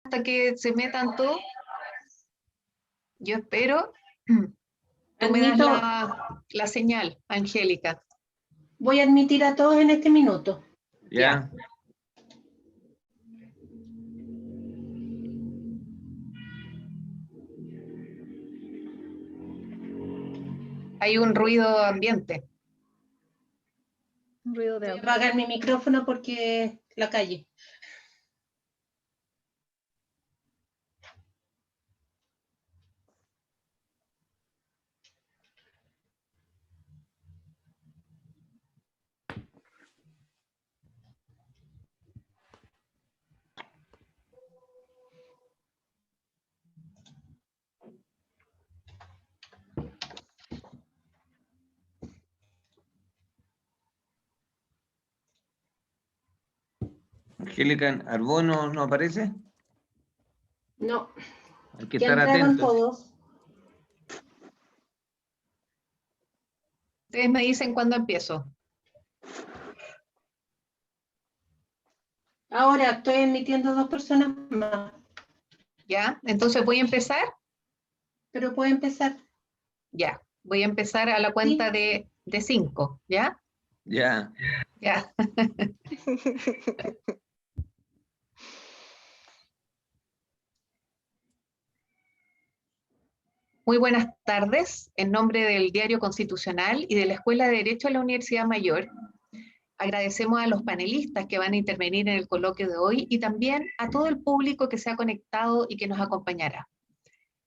hasta que se metan todos. Yo espero. Tú me das la señal, Angélica. Voy a admitir a todos en este minuto. Ya. Hay un ruido ambiente. Un ruido de Voy a auto. apagar mi micrófono porque la calle. Angélica Arbó no aparece. No, Hay que ya estar entraron atentos. todos. Ustedes me dicen cuándo empiezo. Ahora estoy admitiendo 2 personas más, ¿Ya? Entonces voy a empezar. pero puede empezar. Ya. Voy a empezar a la cuenta de 5. ¿Ya? Ya. Ya. Muy buenas tardes. En nombre del Diario Constitucional y de la Escuela de Derecho de la Universidad Mayor, agradecemos a los panelistas que van a intervenir en el coloquio de hoy y también a todo el público que se ha conectado y que nos acompañará.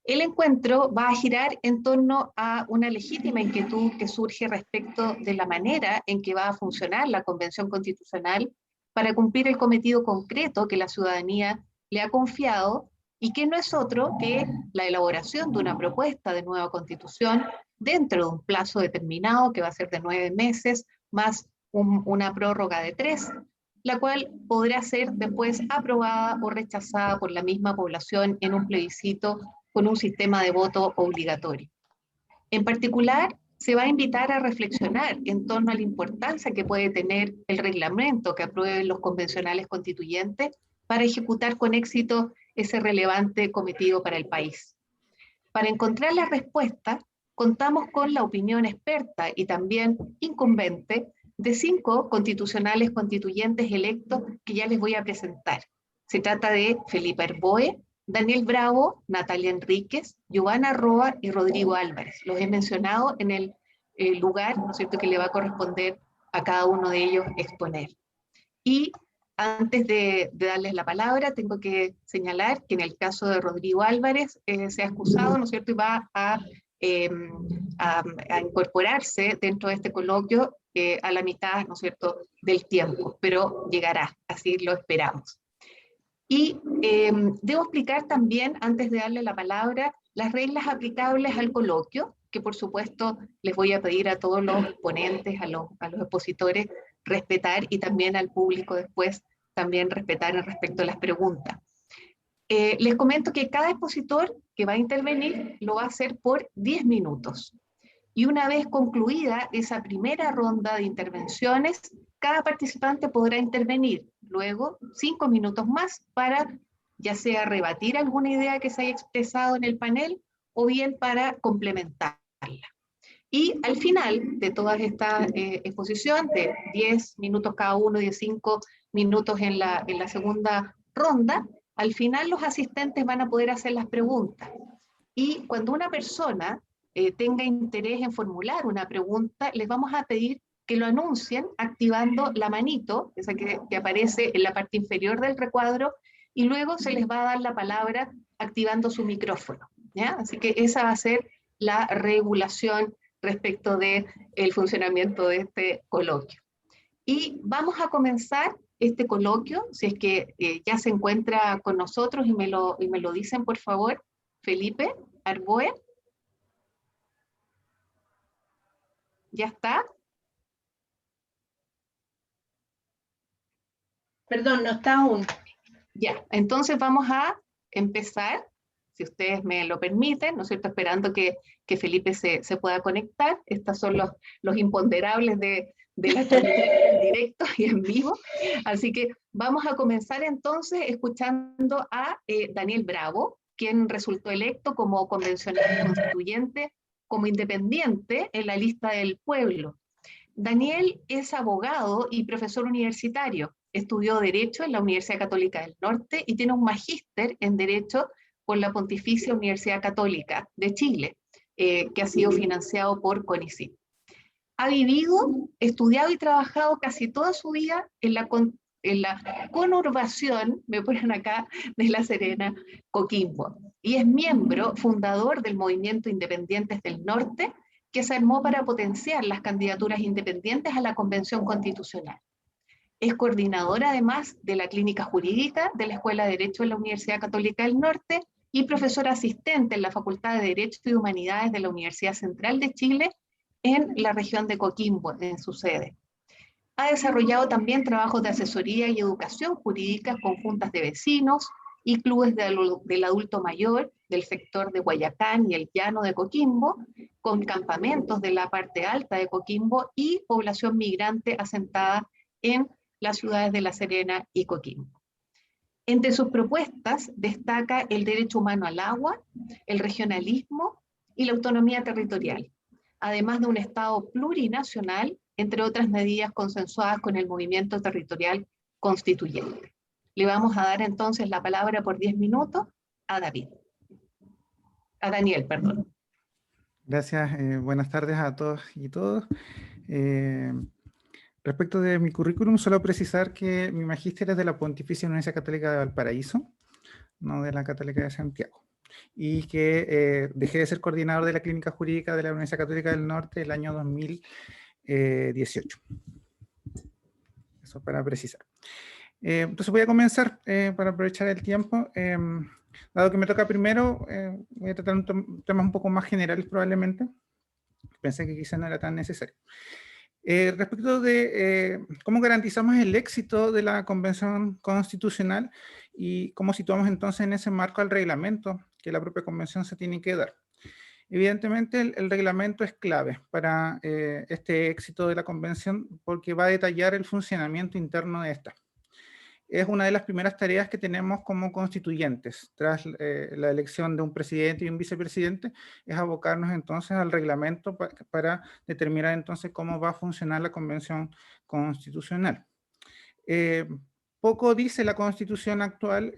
El encuentro va a girar en torno a una legítima inquietud que surge respecto de la manera en que va a funcionar la Convención Constitucional para cumplir el cometido concreto que la ciudadanía le ha confiado y que no es otro que la elaboración de una propuesta de nueva Constitución dentro de un plazo determinado que va a ser de 9 meses, más una prórroga de 3, la cual podrá ser después aprobada o rechazada por la misma población en un plebiscito con un sistema de voto obligatorio. En particular, se va a invitar a reflexionar en torno a la importancia que puede tener el reglamento que aprueben los convencionales constituyentes para ejecutar con éxito ese relevante cometido para el país. Para encontrar la respuesta, contamos con la opinión experta y también incumbente de 5 constitucionales constituyentes electos que ya les voy a presentar. Se trata de Felipe Arboe, Daniel Bravo, Natalia Enríquez, Giovanna Roa y Rodrigo Álvarez. Los he mencionado en el lugar, ¿no es cierto?, que le va a corresponder a cada uno de ellos exponer. Y antes de darles la palabra, tengo que señalar que en el caso de Rodrigo Álvarez se ha excusado, ¿no es cierto?, y va a incorporarse dentro de este coloquio a la mitad, ¿no es cierto?, del tiempo, pero llegará, así lo esperamos. Y debo explicar también, antes de darle la palabra, las reglas aplicables al coloquio, que por supuesto les voy a pedir a todos los ponentes, a los expositores, respetar, y también al público después también respetar respecto a las preguntas. Les comento que cada expositor que va a intervenir lo va a hacer por 10 minutos. Y una vez concluida esa primera ronda de intervenciones, cada participante podrá intervenir luego 5 minutos más para ya sea rebatir alguna idea que se haya expresado en el panel o bien para complementarla. Y al final de toda esta exposición, de 10 minutos cada uno, 5 minutos en la segunda ronda, al final los asistentes van a poder hacer las preguntas. Y cuando una persona tenga interés en formular una pregunta, les vamos a pedir que lo anuncien activando la manito, esa que aparece en la parte inferior del recuadro, y luego se les va a dar la palabra activando su micrófono, ¿ya? Así que esa va a ser la regulación respecto del funcionamiento de este coloquio. Y vamos a comenzar este coloquio, si es que ya se encuentra con nosotros y me lo dicen, por favor. Felipe Arboe. ¿Ya está? Perdón, no está aún. Ya, entonces vamos a empezar, si ustedes me lo permiten, ¿no es cierto?, esperando que Felipe se pueda conectar. Estos son los imponderables de de la transmisión en directo y en vivo. Así que vamos a comenzar entonces escuchando a Daniel Bravo, quien resultó electo como convencional constituyente, como independiente en la lista del pueblo. Daniel es abogado y profesor universitario. Estudió Derecho en la Universidad Católica del Norte y tiene un magíster en Derecho por la Pontificia Universidad Católica de Chile, que ha sido financiado por CONICYT. Ha vivido, estudiado y trabajado casi toda su vida en la conurbación, me ponen acá, de La Serena, Coquimbo. Y es miembro fundador del Movimiento Independientes del Norte, que se armó para potenciar las candidaturas independientes a la Convención Constitucional. Es coordinadora además de la Clínica Jurídica de la Escuela de Derecho de la Universidad Católica del Norte y profesora asistente en la Facultad de Derecho y Humanidades de la Universidad Central de Chile en la región de Coquimbo, en su sede. Ha desarrollado también trabajos de asesoría y educación jurídica con juntas de vecinos y clubes del adulto mayor del sector de Guayacán y el Llano de Coquimbo, con campamentos de la parte alta de Coquimbo y población migrante asentada en las ciudades de La Serena y Coquimbo. Entre sus propuestas destaca el derecho humano al agua, el regionalismo y la autonomía territorial, además de un Estado plurinacional, entre otras medidas consensuadas con el movimiento territorial constituyente. Le vamos a dar entonces la palabra por 10 minutos a Daniel, perdón. Gracias, buenas tardes a todos y todos. Respecto de mi currículum, solo precisar que mi magíster es de la Pontificia Universidad Católica de Valparaíso, no de la Católica de Santiago, y que dejé de ser coordinador de la Clínica Jurídica de la Universidad Católica del Norte el año 2018. Eso para precisar. Entonces voy a comenzar para aprovechar el tiempo. Dado que me toca primero, voy a tratar temas un poco más generales probablemente. Pensé que quizá no era tan necesario. Respecto de cómo garantizamos el éxito de la Convención Constitucional y cómo situamos entonces en ese marco al reglamento que la propia Convención se tiene que dar. Evidentemente el reglamento es clave para este éxito de la Convención porque va a detallar el funcionamiento interno de esta. Es una de las primeras tareas que tenemos como constituyentes, tras la elección de un presidente y un vicepresidente, es abocarnos entonces al reglamento para determinar entonces cómo va a funcionar la Convención Constitucional. Poco dice la Constitución actual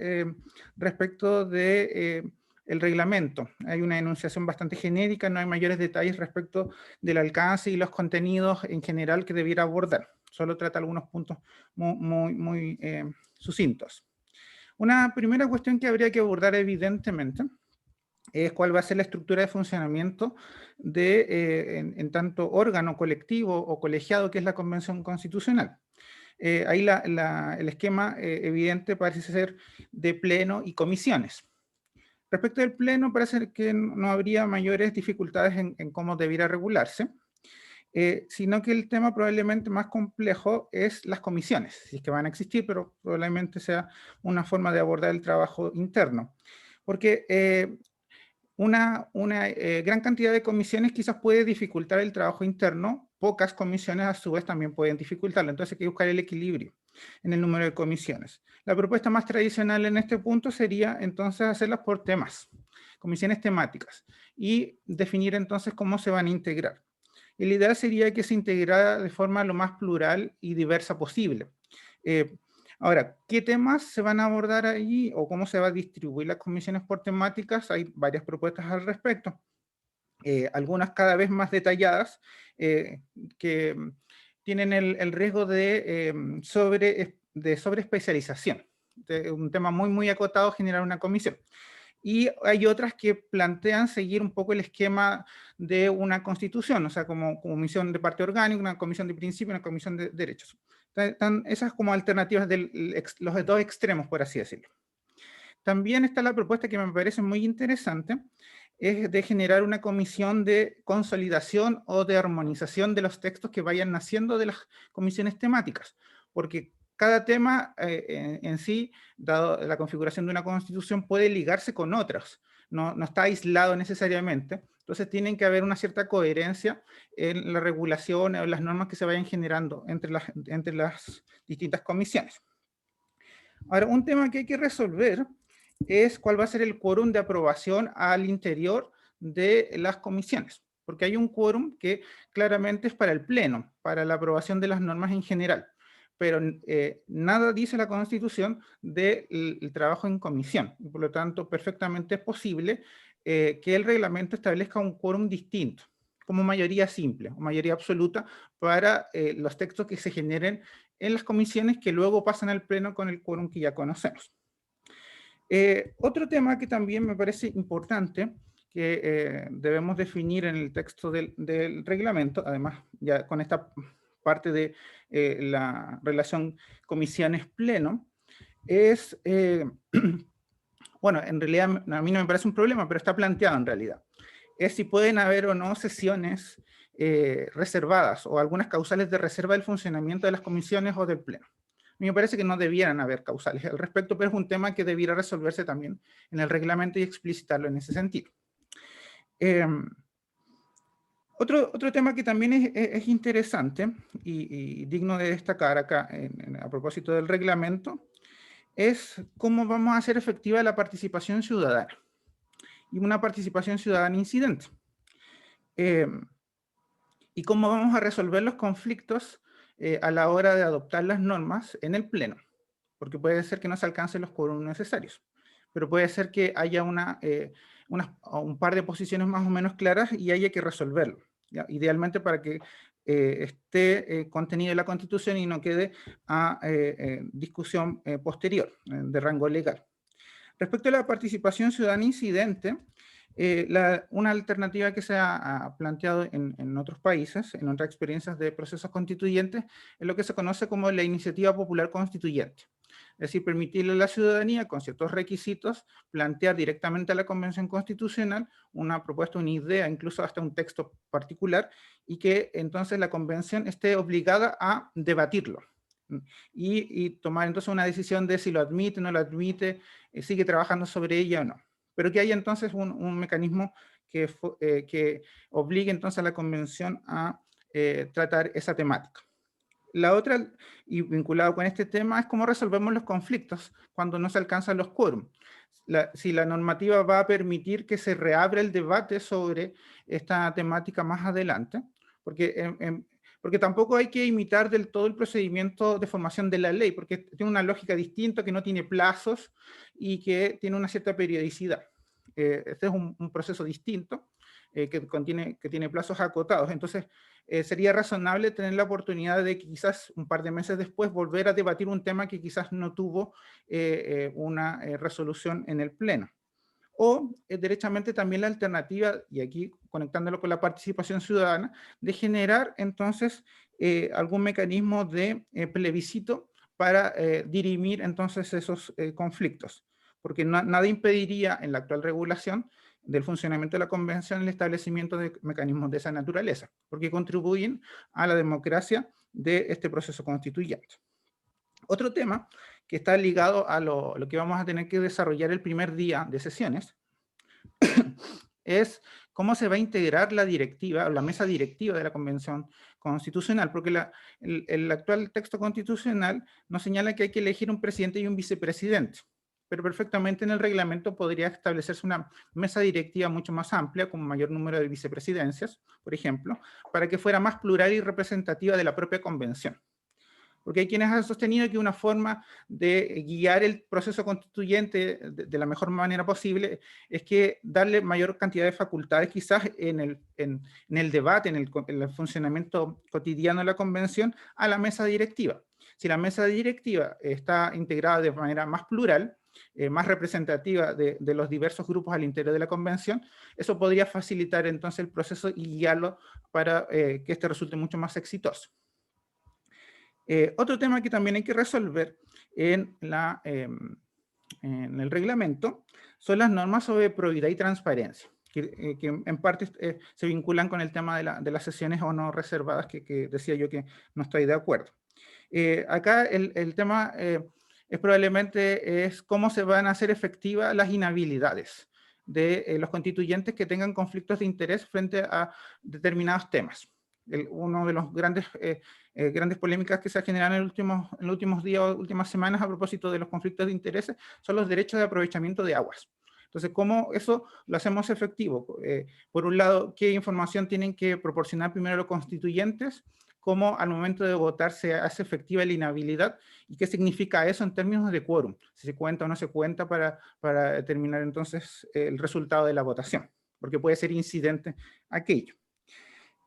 respecto de el reglamento. Hay una enunciación bastante genérica, no hay mayores detalles respecto del alcance y los contenidos en general que debiera abordar. Solo trata algunos puntos muy sucintos. Una primera cuestión que habría que abordar evidentemente es cuál va a ser la estructura de funcionamiento de, en tanto órgano colectivo o colegiado que es la Convención Constitucional. Ahí el esquema evidente parece ser de pleno y comisiones. Respecto del pleno parece que no habría mayores dificultades en cómo debiera regularse. Sino que el tema probablemente más complejo es las comisiones, si es que van a existir, pero probablemente sea una forma de abordar el trabajo interno. Porque una gran cantidad de comisiones quizás puede dificultar el trabajo interno, pocas comisiones a su vez también pueden dificultarlo, entonces hay que buscar el equilibrio en el número de comisiones. La propuesta más tradicional en este punto sería entonces hacerlas por temas, comisiones temáticas, y definir entonces cómo se van a integrar. Y la idea sería que se integrara de forma lo más plural y diversa posible. Ahora, ¿qué temas se van a abordar allí o cómo se va a distribuir las comisiones por temáticas? Hay varias propuestas al respecto. Algunas cada vez más detalladas que tienen el riesgo de sobreespecialización. Un tema muy acotado generar una comisión. Y hay otras que plantean seguir un poco el esquema de una constitución, o sea, como comisión de parte orgánica, una comisión de principio, una comisión de derechos. Están esas como alternativas de los dos extremos, por así decirlo. También está la propuesta que me parece muy interesante, es de generar una comisión de consolidación o de armonización de los textos que vayan naciendo de las comisiones temáticas, porque cada tema en sí, dado la configuración de una constitución, puede ligarse con otras, no está aislado necesariamente, Entonces tienen que haber una cierta coherencia en la regulación o en las normas que se vayan generando entre las distintas comisiones. Ahora, un tema que hay que resolver es cuál va a ser el quórum de aprobación al interior de las comisiones, porque hay un quórum que claramente es para el Pleno, para la aprobación de las normas en general, pero nada dice la Constitución del trabajo en comisión, y por lo tanto perfectamente es posible que el reglamento establezca un quórum distinto, como mayoría simple o mayoría absoluta para los textos que se generen en las comisiones que luego pasan al Pleno con el quórum que ya conocemos. Otro tema que también me parece importante que debemos definir en el texto del reglamento, además ya con esta parte de la relación comisiones-pleno, es, bueno, en realidad a mí no me parece un problema, pero está planteado en realidad, es si pueden haber o no sesiones reservadas o algunas causales de reserva del funcionamiento de las comisiones o del pleno. A mí me parece que no debieran haber causales al respecto, pero es un tema que debiera resolverse también en el reglamento y explicitarlo en ese sentido. Otro tema que también es interesante y digno de destacar acá a propósito del reglamento es cómo vamos a hacer efectiva la participación ciudadana y una participación ciudadana incidente. Y cómo vamos a resolver los conflictos a la hora de adoptar las normas en el Pleno, porque puede ser que no se alcancen los quórums necesarios, pero puede ser que haya un par de posiciones más o menos claras y haya que resolverlo, ¿ya? Idealmente para que esté contenido en la Constitución y no quede a discusión posterior de rango legal. Respecto a la participación ciudadana incidente, una alternativa que se ha planteado en otros países, en otras experiencias de procesos constituyentes, es lo que se conoce como la iniciativa popular constituyente. Es decir, permitirle a la ciudadanía, con ciertos requisitos, plantear directamente a la Convención Constitucional una propuesta, una idea, incluso hasta un texto particular, y que entonces la Convención esté obligada a debatirlo. Y tomar entonces una decisión de si lo admite, no lo admite, sigue trabajando sobre ella o no. Pero que haya entonces un mecanismo que obligue entonces a la Convención a tratar esa temática. La otra, y vinculado con este tema, es cómo resolvemos los conflictos cuando no se alcanzan los quórum. Si la normativa va a permitir que se reabra el debate sobre esta temática más adelante, porque tampoco hay que imitar del todo el procedimiento de formación de la ley, porque tiene una lógica distinta, que no tiene plazos y que tiene una cierta periodicidad. Este es un proceso distinto que tiene plazos acotados. Entonces, sería razonable tener la oportunidad de quizás un par de meses después volver a debatir un tema que quizás no tuvo una resolución en el Pleno. O derechamente también la alternativa, y aquí conectándolo con la participación ciudadana, de generar entonces algún mecanismo de plebiscito para dirimir entonces esos conflictos. Porque nada impediría en la actual regulación del funcionamiento de la Convención el establecimiento de mecanismos de esa naturaleza, porque contribuyen a la democracia de este proceso constituyente. Otro tema que está ligado a lo que vamos a tener que desarrollar el primer día de sesiones es cómo se va a integrar la directiva o la mesa directiva de la Convención Constitucional, porque el actual texto constitucional nos señala que hay que elegir un presidente y un vicepresidente, pero perfectamente en el reglamento podría establecerse una mesa directiva mucho más amplia, con un mayor número de vicepresidencias, por ejemplo, para que fuera más plural y representativa de la propia convención. Porque hay quienes han sostenido que una forma de guiar el proceso constituyente de la mejor manera posible es que darle mayor cantidad de facultades quizás en el debate, en el funcionamiento cotidiano de la convención, a la mesa directiva. Si la mesa directiva está integrada de manera más plural, más representativa de los diversos grupos al interior de la convención, eso podría facilitar entonces el proceso y guiarlo para que este resulte mucho más exitoso. Otro tema que también hay que resolver en el reglamento son las normas sobre probidad y transparencia, que en parte se vinculan con el tema de las sesiones o no reservadas, que decía yo que no estoy de acuerdo. Acá el tema es probablemente cómo se van a hacer efectivas las inhabilidades. de los constituyentes que tengan conflictos de interés frente a determinados temas. Uno de los grandes polémicas que se ha generado en los últimos días o últimas semanas a propósito de los conflictos de intereses son los derechos de aprovechamiento de aguas. Entonces, ¿cómo eso lo hacemos efectivo? Por un lado, ¿qué información tienen que proporcionar primero los constituyentes? ¿Cómo al momento de votar se hace efectiva la inhabilidad? ¿Y qué significa eso en términos de quórum? Si se cuenta o no se cuenta para determinar entonces el resultado de la votación, porque puede ser incidente aquello.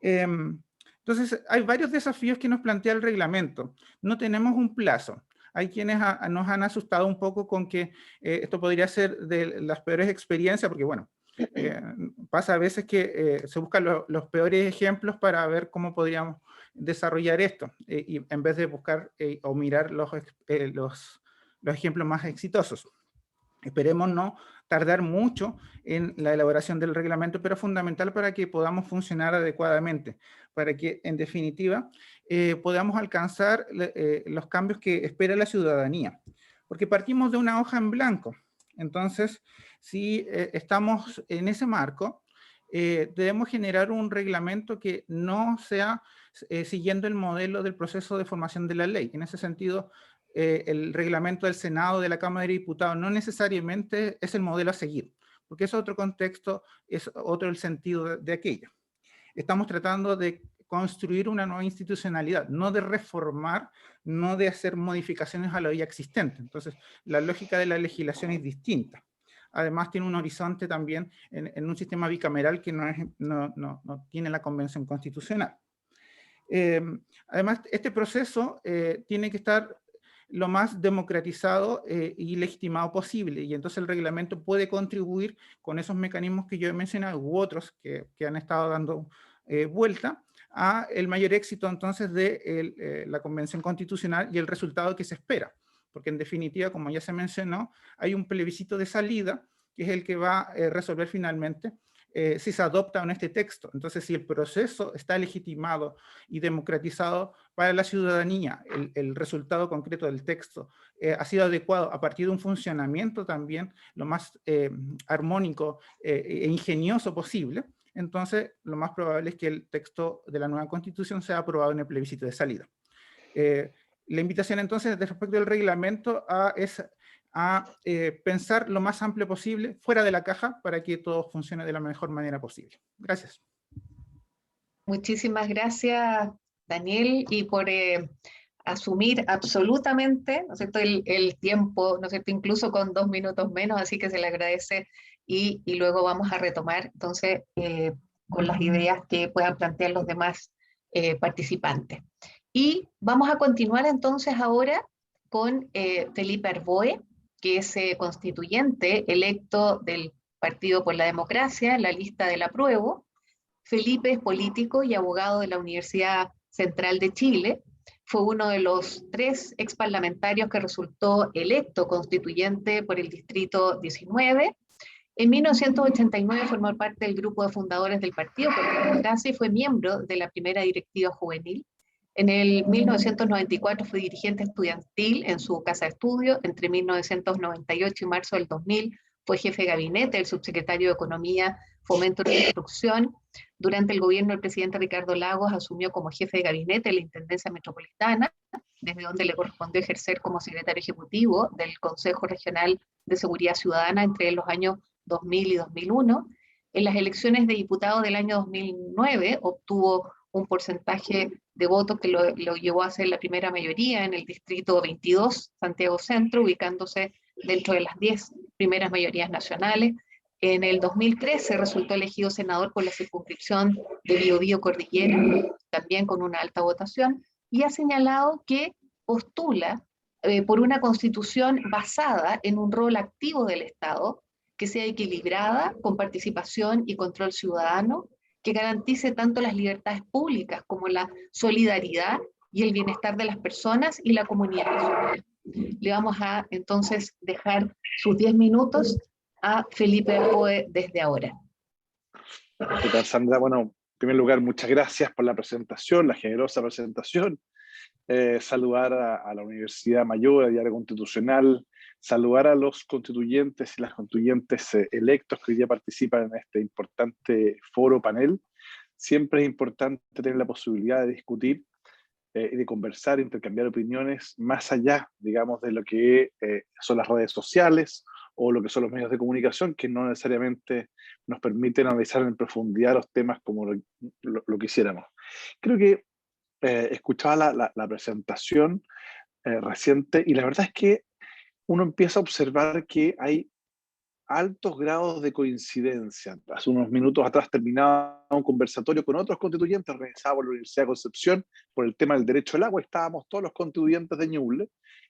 Entonces, hay varios desafíos que nos plantea el reglamento. No tenemos un plazo. Hay quienes nos han asustado un poco con que esto podría ser de las peores experiencias, porque bueno, pasa a veces que se buscan los peores ejemplos para ver cómo podríamos desarrollar esto, y en vez de buscar o mirar los ejemplos más exitosos. Esperemos no tardar mucho en la elaboración del reglamento, pero es fundamental para que podamos funcionar adecuadamente, para que en definitiva podamos alcanzar los cambios que espera la ciudadanía. Porque partimos de una hoja en blanco. Entonces, si estamos en ese marco, debemos generar un reglamento que no sea siguiendo el modelo del proceso de formación de la ley. En ese sentido, el reglamento del Senado, de la Cámara de Diputados, no necesariamente es el modelo a seguir, porque es otro contexto, es otro el sentido de aquello. Estamos tratando de construir una nueva institucionalidad, no de reformar, no de hacer modificaciones a la ya existente. Entonces, la lógica de la legislación es distinta. Además, tiene un horizonte también en un sistema bicameral que no tiene la Convención Constitucional. Además, este proceso tiene que estar lo más democratizado y legitimado posible, y entonces el reglamento puede contribuir con esos mecanismos que yo he mencionado u otros que han estado dando vuelta a el mayor éxito entonces de la Convención Constitucional y el resultado que se espera, porque en definitiva, como ya se mencionó, hay un plebiscito de salida que es el que va a resolver finalmente si se adopta o no este texto. Entonces, si el proceso está legitimado y democratizado para la ciudadanía, el resultado concreto del texto ha sido adecuado a partir de un funcionamiento también lo más armónico e ingenioso posible, entonces lo más probable es que el texto de la nueva Constitución sea aprobado en el plebiscito de salida. La invitación entonces respecto del reglamento es a pensar lo más amplio posible, fuera de la caja, para que todo funcione de la mejor manera posible. Gracias. Muchísimas gracias, Daniel, y por asumir absolutamente, ¿no es cierto?, el tiempo, ¿no es cierto?, incluso con 2 minutos menos, así que se le agradece, y luego vamos a retomar entonces con las ideas que puedan plantear los demás participantes. Y vamos a continuar entonces ahora con Felipe Arboe, que es constituyente electo del Partido por la Democracia en la lista del Apruebo. Felipe es político y abogado de la Universidad Central de Chile. Fue uno de los 3 exparlamentarios que resultó electo constituyente por el Distrito 19. En 1989 formó parte del grupo de fundadores del Partido por la Democracia y fue miembro de la primera directiva juvenil. En el 1994 fue dirigente estudiantil en su casa de estudio. Entre 1998 y marzo del 2000 fue jefe de gabinete del subsecretario de Economía, Fomento y Construcción. Durante el gobierno del presidente Ricardo Lagos asumió como jefe de gabinete de la Intendencia Metropolitana, desde donde le correspondió ejercer como secretario ejecutivo del Consejo Regional de Seguridad Ciudadana entre los años 2000 y 2001. En las elecciones de diputado del año 2009 obtuvo un porcentaje de votos que lo llevó a ser la primera mayoría en el distrito 22, Santiago Centro, ubicándose dentro de las 10 primeras mayorías nacionales. En el 2013 resultó elegido senador por la circunscripción de Biobío Cordillera, también con una alta votación, y ha señalado que postula por una constitución basada en un rol activo del Estado, que sea equilibrada, con participación y control ciudadano, que garantice tanto las libertades públicas como la solidaridad y el bienestar de las personas y la comunidad nacional. Le vamos a entonces dejar sus 10 minutos a Felipe Arboe desde ahora. ¿Qué tal, Sandra? Bueno, en primer lugar, muchas gracias por la presentación, la generosa presentación. Saludar a la Universidad Mayor, a Diálogo Constitucional, saludar a los constituyentes y las constituyentes electos que hoy día participan en este importante foro panel. Siempre es importante tener la posibilidad de discutir y de conversar, intercambiar opiniones más allá, digamos, de lo que son las redes sociales o lo que son los medios de comunicación, que no necesariamente nos permiten analizar en profundidad los temas como lo quisiéramos. Creo que escuchaba la presentación reciente y la verdad es que uno empieza a observar que hay altos grados de coincidencia. Hace unos minutos atrás terminaba un conversatorio con otros constituyentes organizado por la Universidad de Concepción por el tema del derecho al agua. Estábamos todos los constituyentes de Ñuble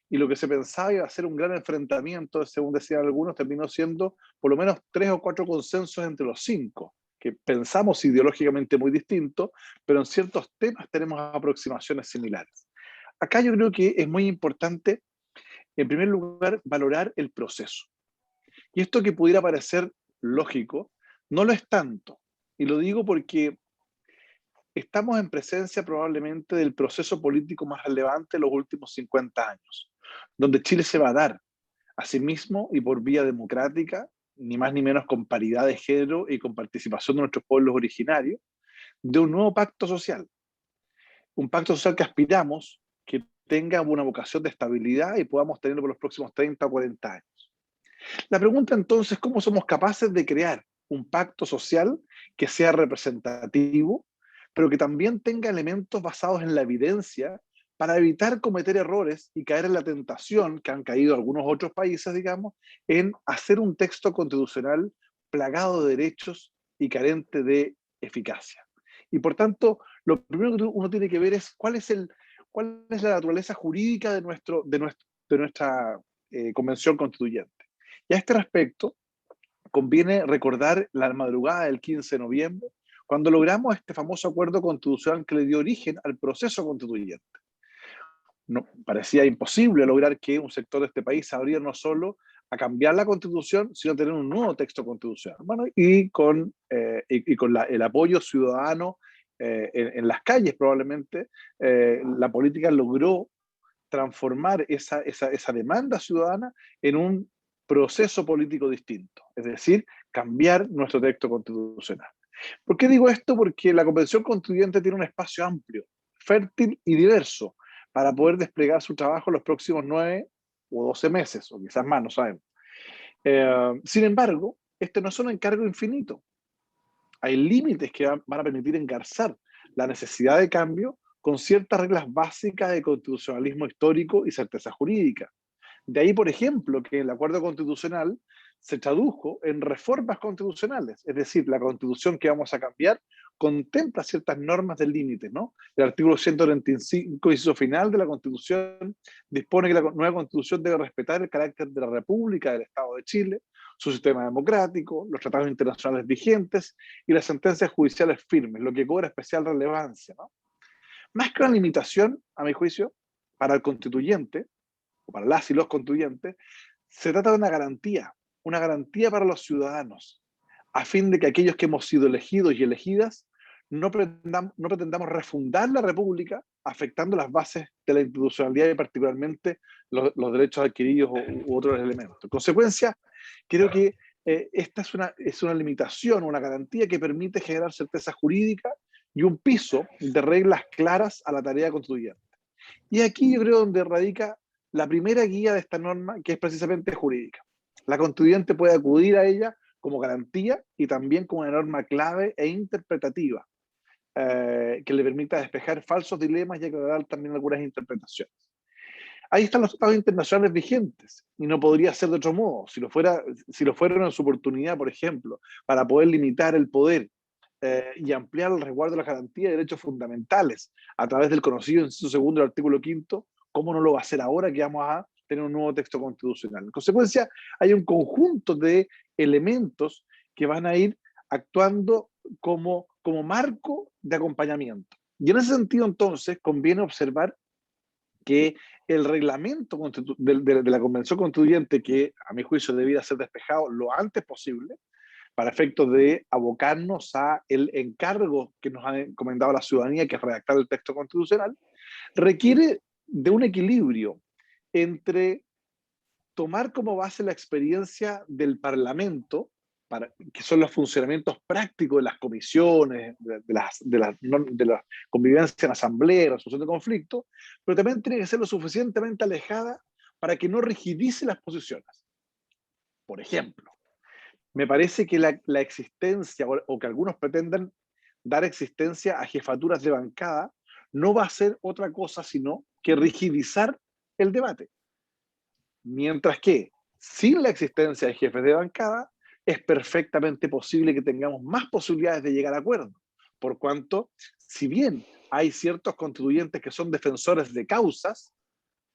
y lo que se pensaba iba a ser un gran enfrentamiento, según decían algunos, terminó siendo por lo menos 3 o 4 consensos entre los 5, que pensamos ideológicamente muy distintos, pero en ciertos temas tenemos aproximaciones similares. Acá yo creo que es muy importante, en primer lugar, valorar el proceso. Y esto que pudiera parecer lógico, no lo es tanto. Y lo digo porque estamos en presencia probablemente del proceso político más relevante de los últimos 50 años, donde Chile se va a dar a sí mismo y por vía democrática, ni más ni menos con paridad de género y con participación de nuestros pueblos originarios, de un nuevo pacto social. Un pacto social que aspiramos que tenga una vocación de estabilidad y podamos tenerlo por los próximos 30 o 40 años. La pregunta entonces es cómo somos capaces de crear un pacto social que sea representativo, pero que también tenga elementos basados en la evidencia para evitar cometer errores y caer en la tentación que han caído algunos otros países, digamos, en hacer un texto constitucional plagado de derechos y carente de eficacia. Y por tanto, lo primero que uno tiene que ver es cuál es la naturaleza jurídica de nuestra convención constituyente. Y a este respecto, conviene recordar la madrugada del 15 de noviembre, cuando logramos este famoso acuerdo constitucional que le dio origen al proceso constituyente. No, parecía imposible lograr que un sector de este país se abriera no solo a cambiar la Constitución, sino a tener un nuevo texto constitucional. Bueno, y con el apoyo ciudadano en las calles probablemente, la política logró transformar esa demanda ciudadana en un proceso político distinto, es decir, cambiar nuestro texto constitucional. ¿Por qué digo esto? Porque la Convención Constituyente tiene un espacio amplio, fértil y diverso para poder desplegar su trabajo en los próximos 9 o 12 meses, o quizás más, no sabemos. Sin embargo, este no es un encargo infinito. Hay límites que van a permitir engarzar la necesidad de cambio con ciertas reglas básicas de constitucionalismo histórico y certeza jurídica. De ahí, por ejemplo, que el acuerdo constitucional se tradujo en reformas constitucionales, es decir, la constitución que vamos a cambiar contempla ciertas normas del límite, ¿no? El artículo 135, inciso final de la Constitución, dispone que la nueva Constitución debe respetar el carácter de la República del Estado de Chile, su sistema democrático, los tratados internacionales vigentes y las sentencias judiciales firmes, lo que cobra especial relevancia, ¿no? Más que una limitación, a mi juicio, para el constituyente, o para las y los constituyentes, se trata de una garantía para los ciudadanos, a fin de que aquellos que hemos sido elegidos y elegidas no pretendamos refundar la República afectando las bases de la institucionalidad y particularmente los derechos adquiridos u otros elementos. En consecuencia, creo que esta es una limitación, una garantía que permite generar certeza jurídica y un piso de reglas claras a la tarea constituyente. Y aquí yo creo donde radica la primera guía de esta norma, que es precisamente jurídica. La constituyente puede acudir a ella como garantía y también como una norma clave e interpretativa que le permita despejar falsos dilemas y aclarar también algunas interpretaciones. Ahí están los tratados internacionales vigentes y no podría ser de otro modo. Si lo fueron en su oportunidad, por ejemplo, para poder limitar el poder y ampliar el resguardo de la garantía de derechos fundamentales a través del conocido inciso segundo del artículo 5º, ¿cómo no lo va a hacer ahora que vamos a tener un nuevo texto constitucional? En consecuencia, hay un conjunto de elementos que van a ir actuando como marco de acompañamiento. Y en ese sentido, entonces, conviene observar que el reglamento de la Convención Constituyente, que a mi juicio debía ser despejado lo antes posible, para efectos de abocarnos a el encargo que nos ha encomendado la ciudadanía, que es redactar el texto constitucional, requiere de un equilibrio entre tomar como base la experiencia del Parlamento, que son los funcionamientos prácticos de las comisiones, de la convivencia en asamblea, resolución de conflictos, pero también tiene que ser lo suficientemente alejada para que no rigidice las posiciones. Por ejemplo, me parece que la existencia, o que algunos pretendan dar existencia a jefaturas de bancada, no va a ser otra cosa sino que rigidizar el debate. Mientras que, sin la existencia de jefes de bancada, es perfectamente posible que tengamos más posibilidades de llegar a acuerdo. Por cuanto, si bien hay ciertos constituyentes que son defensores de causas,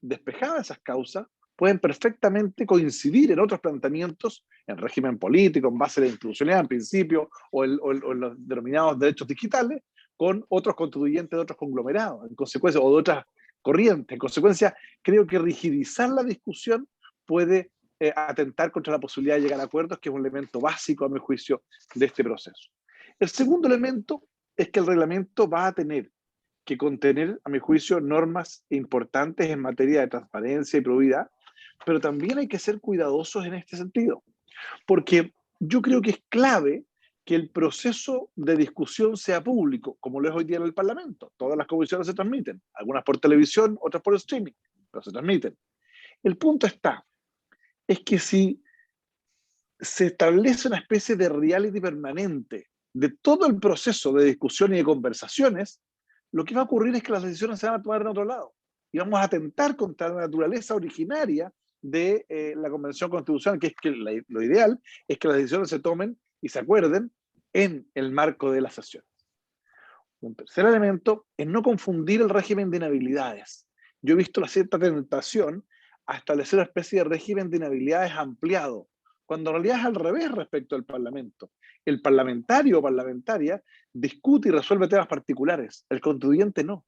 despejadas esas causas, pueden perfectamente coincidir en otros planteamientos, en régimen político, en base a la institucionalidad, en principio, o en los denominados derechos digitales, con otros constituyentes de otros conglomerados, en consecuencia, o de otras corrientes. En consecuencia, creo que rigidizar la discusión puede atentar contra la posibilidad de llegar a acuerdos, que es un elemento básico, a mi juicio, de este proceso. El segundo elemento es que el reglamento va a tener que contener, a mi juicio, normas importantes en materia de transparencia y probidad, pero también hay que ser cuidadosos en este sentido, porque yo creo que es clave que el proceso de discusión sea público, como lo es hoy día en el Parlamento. Todas las comisiones se transmiten, algunas por televisión, otras por streaming, pero se transmiten. El punto es que si se establece una especie de reality permanente de todo el proceso de discusión y de conversaciones, lo que va a ocurrir es que las decisiones se van a tomar en otro lado. Y vamos a atentar contra la naturaleza originaria de la Convención Constitucional, que es que lo ideal es que las decisiones se tomen y se acuerden en el marco de las sesiones. Un tercer elemento es no confundir el régimen de inhabilidades. Yo he visto la cierta tentación a establecer una especie de régimen de inhabilidades ampliado, cuando en realidad es al revés respecto al Parlamento. El parlamentario o parlamentaria discute y resuelve temas particulares, el constituyente no.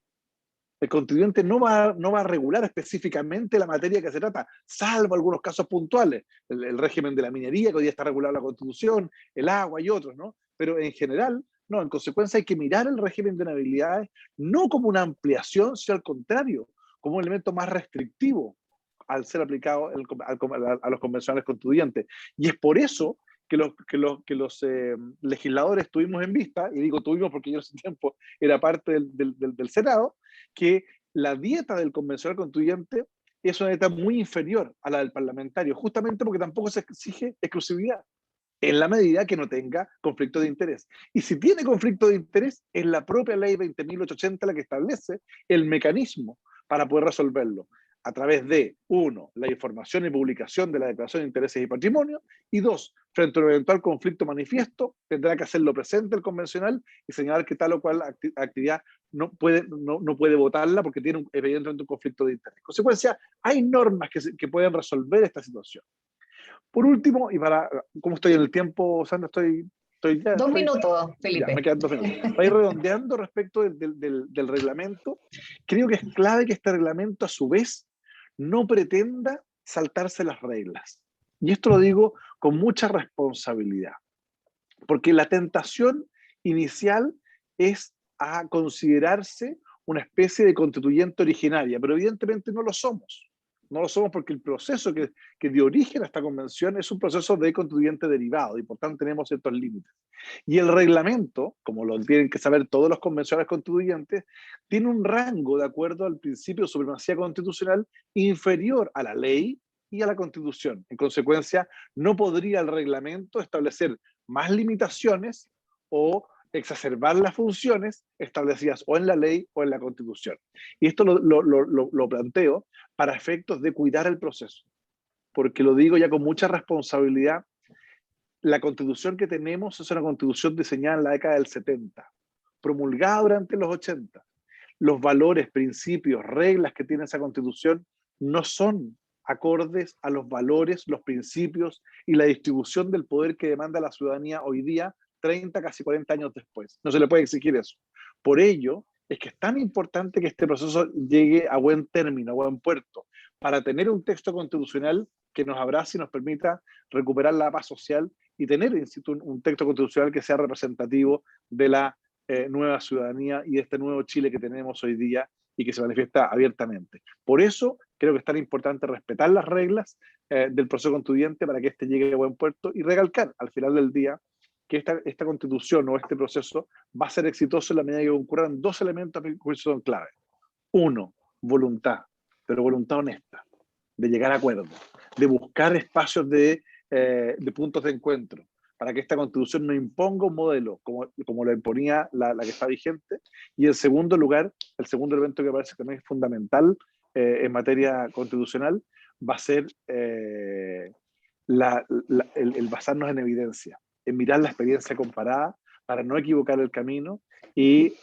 El constituyente no va a regular específicamente la materia que se trata, salvo algunos casos puntuales, el régimen de la minería, que hoy día está regulado en la Constitución, el agua y otros, ¿no? Pero en general, no, en consecuencia hay que mirar el régimen de inhabilidades no como una ampliación, sino al contrario, como un elemento más restrictivo al ser aplicado a los convencionales constituyentes. Y es por eso que los legisladores tuvimos en vista, y digo tuvimos porque yo en ese tiempo era parte del Senado, que la dieta del convencional constituyente es una dieta muy inferior a la del parlamentario, justamente porque tampoco se exige exclusividad, en la medida que no tenga conflicto de interés. Y si tiene conflicto de interés, es la propia ley 20.880 la que establece el mecanismo para poder resolverlo, a través de, 1, la información y publicación de la declaración de intereses y patrimonio, y 2, frente a un eventual conflicto manifiesto, tendrá que hacerlo presente el convencional y señalar que tal o cual actividad no puede votarla porque tiene evidentemente un conflicto de interés. En consecuencia, hay normas que pueden resolver esta situación. Por último, y para, ¿cómo estoy en el tiempo, Sandra? Dos minutos, Felipe. Ya, me quedan 2 minutos. Para ir redondeando respecto del reglamento, creo que es clave que este reglamento, a su vez, no pretenda saltarse las reglas. Y esto lo digo con mucha responsabilidad, porque la tentación inicial es a considerarse una especie de constituyente originaria, pero evidentemente no lo somos. No lo somos porque el proceso que dio origen a esta convención es un proceso de constituyente derivado y por tanto tenemos ciertos límites. Y el reglamento, como lo tienen que saber todos los convencionales constituyentes, tiene un rango de acuerdo al principio de supremacía constitucional inferior a la ley y a la Constitución. En consecuencia, no podría el reglamento establecer más limitaciones o exacerbar las funciones establecidas o en la ley o en la Constitución. Y esto lo planteo para efectos de cuidar el proceso, porque lo digo ya con mucha responsabilidad. La Constitución que tenemos es una Constitución diseñada en la década del 70, promulgada durante los 80. Los valores, principios, reglas que tiene esa Constitución no son acordes a los valores, los principios y la distribución del poder que demanda la ciudadanía hoy día, 30, casi 40 años después. No se le puede exigir eso. Por ello, es que es tan importante que este proceso llegue a buen término, a buen puerto, para tener un texto constitucional que nos abrace y nos permita recuperar la paz social y tener, insisto, un texto constitucional que sea representativo de la nueva ciudadanía y de este nuevo Chile que tenemos hoy día y que se manifiesta abiertamente. Por eso creo que es tan importante respetar las reglas, del proceso constituyente para que éste llegue a buen puerto, y recalcar al final del día que esta constitución o este proceso va a ser exitoso en la medida que concurran dos elementos que son clave. Uno, voluntad, pero voluntad honesta, de llegar a acuerdos, de buscar espacios de puntos de encuentro, para que esta constitución no imponga un modelo como lo imponía la que está vigente. Y en segundo lugar, el segundo elemento que parece que también es fundamental en materia constitucional, va a ser el basarnos en evidencia, en mirar la experiencia comparada para no equivocar el camino y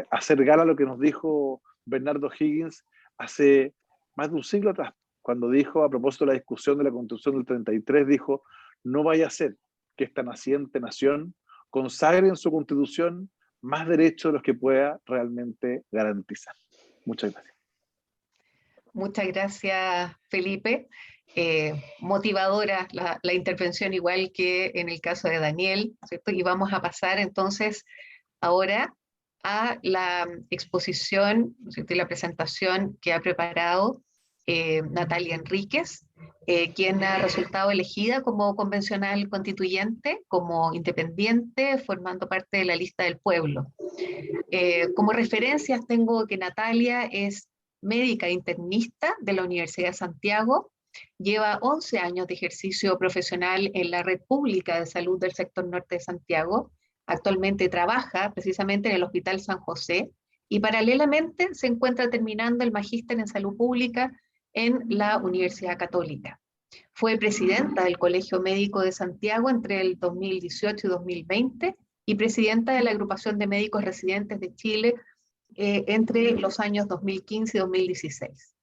hacer gala a lo que nos dijo Bernardo Higgins hace más de un siglo atrás, cuando dijo, a propósito de la discusión de la Constitución del 33, dijo: no vaya a ser que esta naciente nación consagre en su Constitución más derechos de los que pueda realmente garantizar. Muchas gracias. Muchas gracias, Felipe. Motivadora la intervención, igual que en el caso de Daniel, ¿cierto? Y vamos a pasar entonces ahora a la exposición, ¿cierto? Y la presentación que ha preparado Natalia Enríquez, quien ha resultado elegida como convencional constituyente, como independiente, formando parte de la lista del pueblo. Como referencias tengo que Natalia es médica internista de la Universidad de Santiago, lleva 11 años de ejercicio profesional en la red pública de salud del sector norte de Santiago, actualmente trabaja precisamente en el Hospital San José y paralelamente se encuentra terminando el magíster en salud pública en la Universidad Católica. Fue presidenta del Colegio Médico de Santiago entre el 2018 y 2020 y presidenta de la Agrupación de Médicos Residentes de Chile entre los años 2015 y 2016.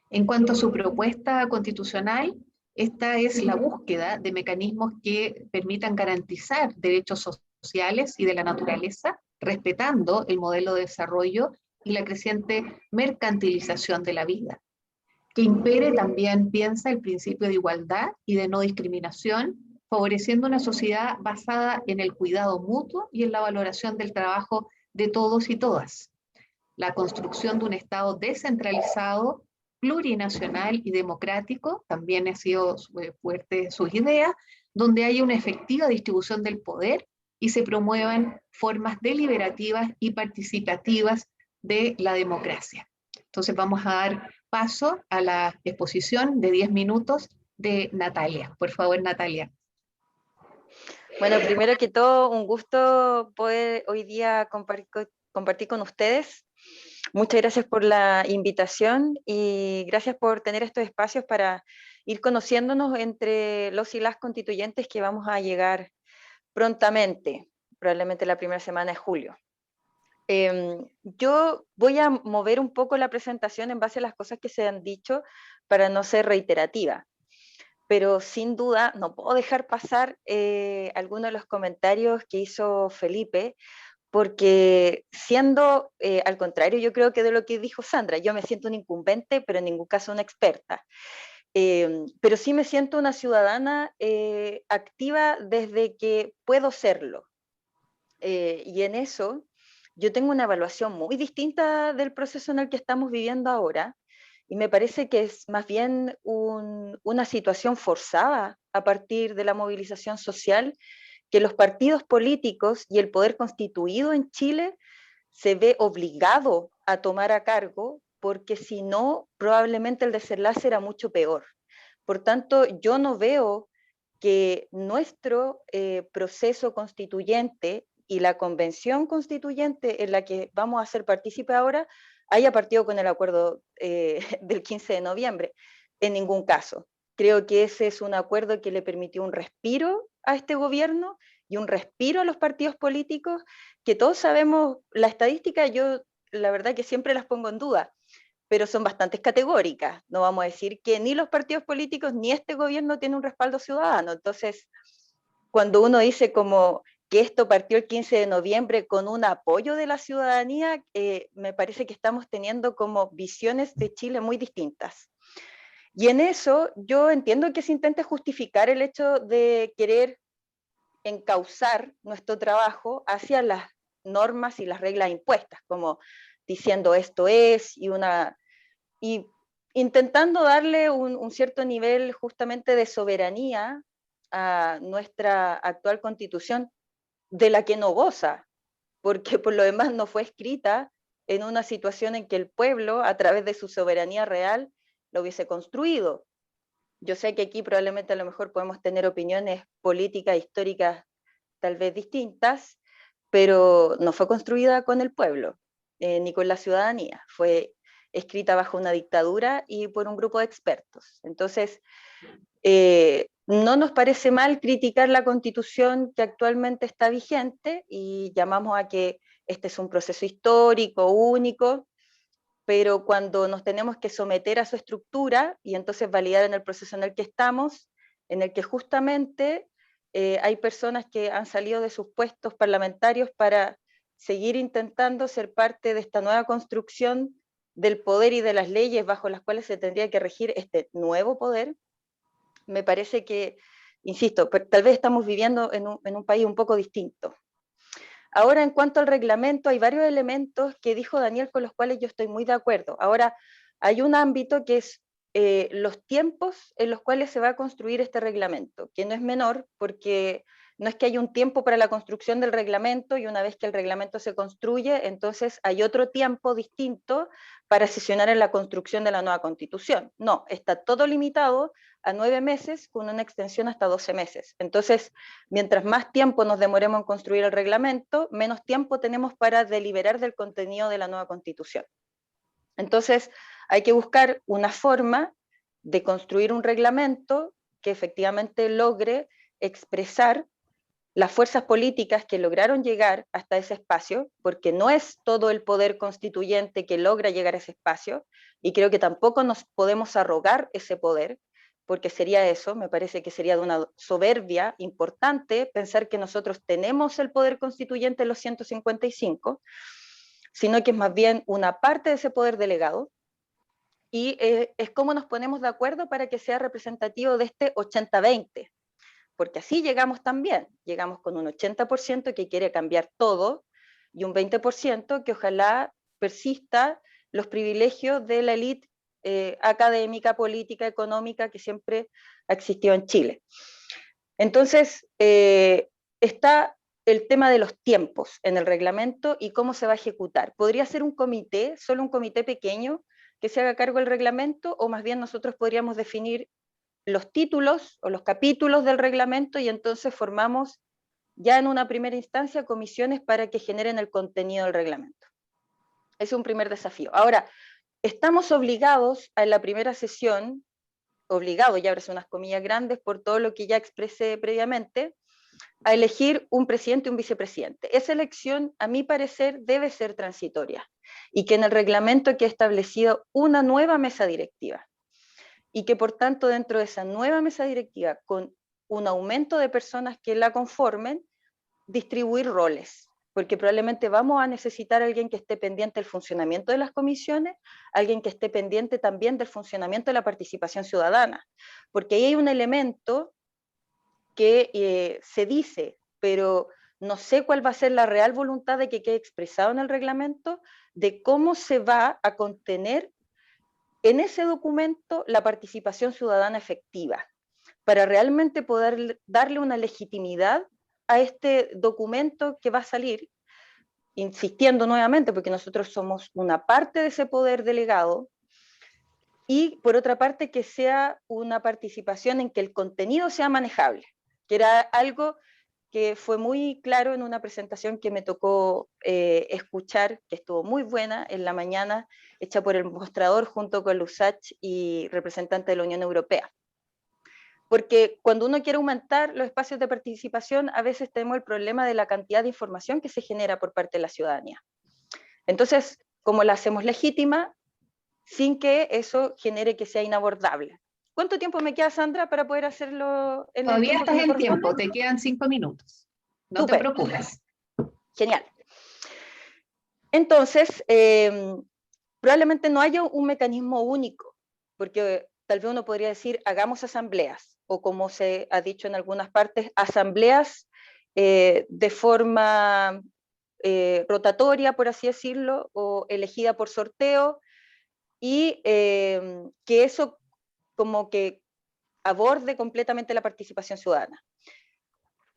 En cuanto a su propuesta constitucional, esta es la búsqueda de mecanismos que permitan garantizar derechos sociales y de la naturaleza, respetando el modelo de desarrollo y la creciente mercantilización de la vida. Que impere también, piensa, el principio de igualdad y de no discriminación, favoreciendo una sociedad basada en el cuidado mutuo y en la valoración del trabajo de todos y todas. La construcción de un Estado descentralizado, plurinacional y democrático, también ha sido fuerte sus ideas, donde haya una efectiva distribución del poder y se promuevan formas deliberativas y participativas de la democracia. Entonces vamos a dar paso a la exposición de 10 minutos de Natalia. Por favor, Natalia. Bueno, primero que todo, un gusto poder hoy día compartir con ustedes. Muchas gracias por la invitación y gracias por tener estos espacios para ir conociéndonos entre los y las constituyentes que vamos a llegar prontamente, probablemente la primera semana de julio. Yo voy a mover un poco la presentación en base a las cosas que se han dicho para no ser reiterativa, pero sin duda no puedo dejar pasar algunos de los comentarios que hizo Felipe, porque siendo, al contrario, yo creo que de lo que dijo Sandra, yo me siento una incumbente, pero en ningún caso una experta. Pero sí me siento una ciudadana activa desde que puedo serlo. Y en eso yo tengo una evaluación muy distinta del proceso en el que estamos viviendo ahora, y me parece que es más bien una situación forzada a partir de la movilización social, que los partidos políticos y el poder constituido en Chile se ve obligado a tomar a cargo, porque si no, probablemente el desenlace era mucho peor. Por tanto, yo no veo que nuestro proceso constituyente y la convención constituyente en la que vamos a ser partícipe ahora haya partido con el acuerdo del 15 de noviembre, en ningún caso. Creo que ese es un acuerdo que le permitió un respiro a este gobierno y un respiro a los partidos políticos, que todos sabemos, la estadística yo la verdad que siempre las pongo en duda, pero son bastante categóricas. No vamos a decir que ni los partidos políticos ni este gobierno tiene un respaldo ciudadano. Entonces, cuando uno dice como que esto partió el 15 de noviembre con un apoyo de la ciudadanía, me parece que estamos teniendo como visiones de Chile muy distintas. Y en eso yo entiendo que se intenta justificar el hecho de querer encauzar nuestro trabajo hacia las normas y las reglas impuestas, como diciendo esto es, y intentando darle un cierto nivel justamente de soberanía a nuestra actual constitución, de la que no goza, porque por lo demás no fue escrita en una situación en que el pueblo, a través de su soberanía real, lo hubiese construido. Yo sé que aquí probablemente a lo mejor podemos tener opiniones políticas, históricas, tal vez distintas, pero no fue construida con el pueblo, ni con la ciudadanía. Fue escrita bajo una dictadura y por un grupo de expertos. Entonces, no nos parece mal criticar la Constitución que actualmente está vigente y llamamos a que este es un proceso histórico, único, pero cuando nos tenemos que someter a su estructura y entonces validar en el proceso en el que estamos, en el que justamente hay personas que han salido de sus puestos parlamentarios para seguir intentando ser parte de esta nueva construcción del poder y de las leyes bajo las cuales se tendría que regir este nuevo poder, me parece que, insisto, tal vez estamos viviendo en un país un poco distinto. Ahora, en cuanto al reglamento, hay varios elementos que dijo Daniel con los cuales yo estoy muy de acuerdo. Ahora, hay un ámbito que es los tiempos en los cuales se va a construir este reglamento, que no es menor, porque no es que haya un tiempo para la construcción del reglamento y una vez que el reglamento se construye, entonces hay otro tiempo distinto para sesionar en la construcción de la nueva Constitución. No, está todo limitado a 9 meses con una extensión hasta 12 meses. Entonces, mientras más tiempo nos demoremos en construir el reglamento, menos tiempo tenemos para deliberar del contenido de la nueva Constitución. Entonces, hay que buscar una forma de construir un reglamento que efectivamente logre expresar las fuerzas políticas que lograron llegar hasta ese espacio, porque no es todo el poder constituyente que logra llegar a ese espacio, y creo que tampoco nos podemos arrogar ese poder, porque sería eso, me parece que sería de una soberbia importante pensar que nosotros tenemos el poder constituyente en los 155, sino que es más bien una parte de ese poder delegado, y es cómo nos ponemos de acuerdo para que sea representativo de este 80-20, porque así llegamos también, llegamos con un 80% que quiere cambiar todo y un 20% que ojalá persista los privilegios de la élite académica, política, económica que siempre ha existido en Chile. Entonces, está el tema de los tiempos en el reglamento y cómo se va a ejecutar. ¿Podría ser un comité, solo un comité pequeño, que se haga cargo del reglamento, o más bien nosotros podríamos definir los títulos o los capítulos del reglamento y entonces formamos ya en una primera instancia comisiones para que generen el contenido del reglamento? Es un primer desafío. Ahora, estamos obligados a la primera sesión, obligados, ya abres unas comillas grandes por todo lo que ya expresé previamente, a elegir un presidente y un vicepresidente. Esa elección, a mi parecer, debe ser transitoria y que en el reglamento quede establecido una nueva mesa directiva y que por tanto dentro de esa nueva mesa directiva, con un aumento de personas que la conformen, distribuir roles, porque probablemente vamos a necesitar a alguien que esté pendiente del funcionamiento de las comisiones, alguien que esté pendiente también del funcionamiento de la participación ciudadana, porque ahí hay un elemento que se dice, pero no sé cuál va a ser la real voluntad de que quede expresado en el reglamento, de cómo se va a contener en ese documento la participación ciudadana efectiva, para realmente poder darle una legitimidad a este documento que va a salir, insistiendo nuevamente, porque nosotros somos una parte de ese poder delegado, y por otra parte que sea una participación en que el contenido sea manejable, que era algo que fue muy claro en una presentación que me tocó escuchar, que estuvo muy buena en la mañana, hecha por el mostrador junto con Lusach y representante de la Unión Europea. Porque cuando uno quiere aumentar los espacios de participación, a veces tenemos el problema de la cantidad de información que se genera por parte de la ciudadanía. Entonces, ¿cómo la hacemos legítima sin que eso genere que sea inabordable? ¿Cuánto tiempo me queda, Sandra, para poder hacerlo en el Todavía tiempo estás que me en tiempo, corresponde? te quedan 5 minutos. No Súper. te preocupes. Genial. Entonces, probablemente no haya un mecanismo único, porque tal vez uno podría decir, hagamos asambleas, o como se ha dicho en algunas partes, asambleas de forma rotatoria, por así decirlo, o elegida por sorteo, y que eso como que aborde completamente la participación ciudadana.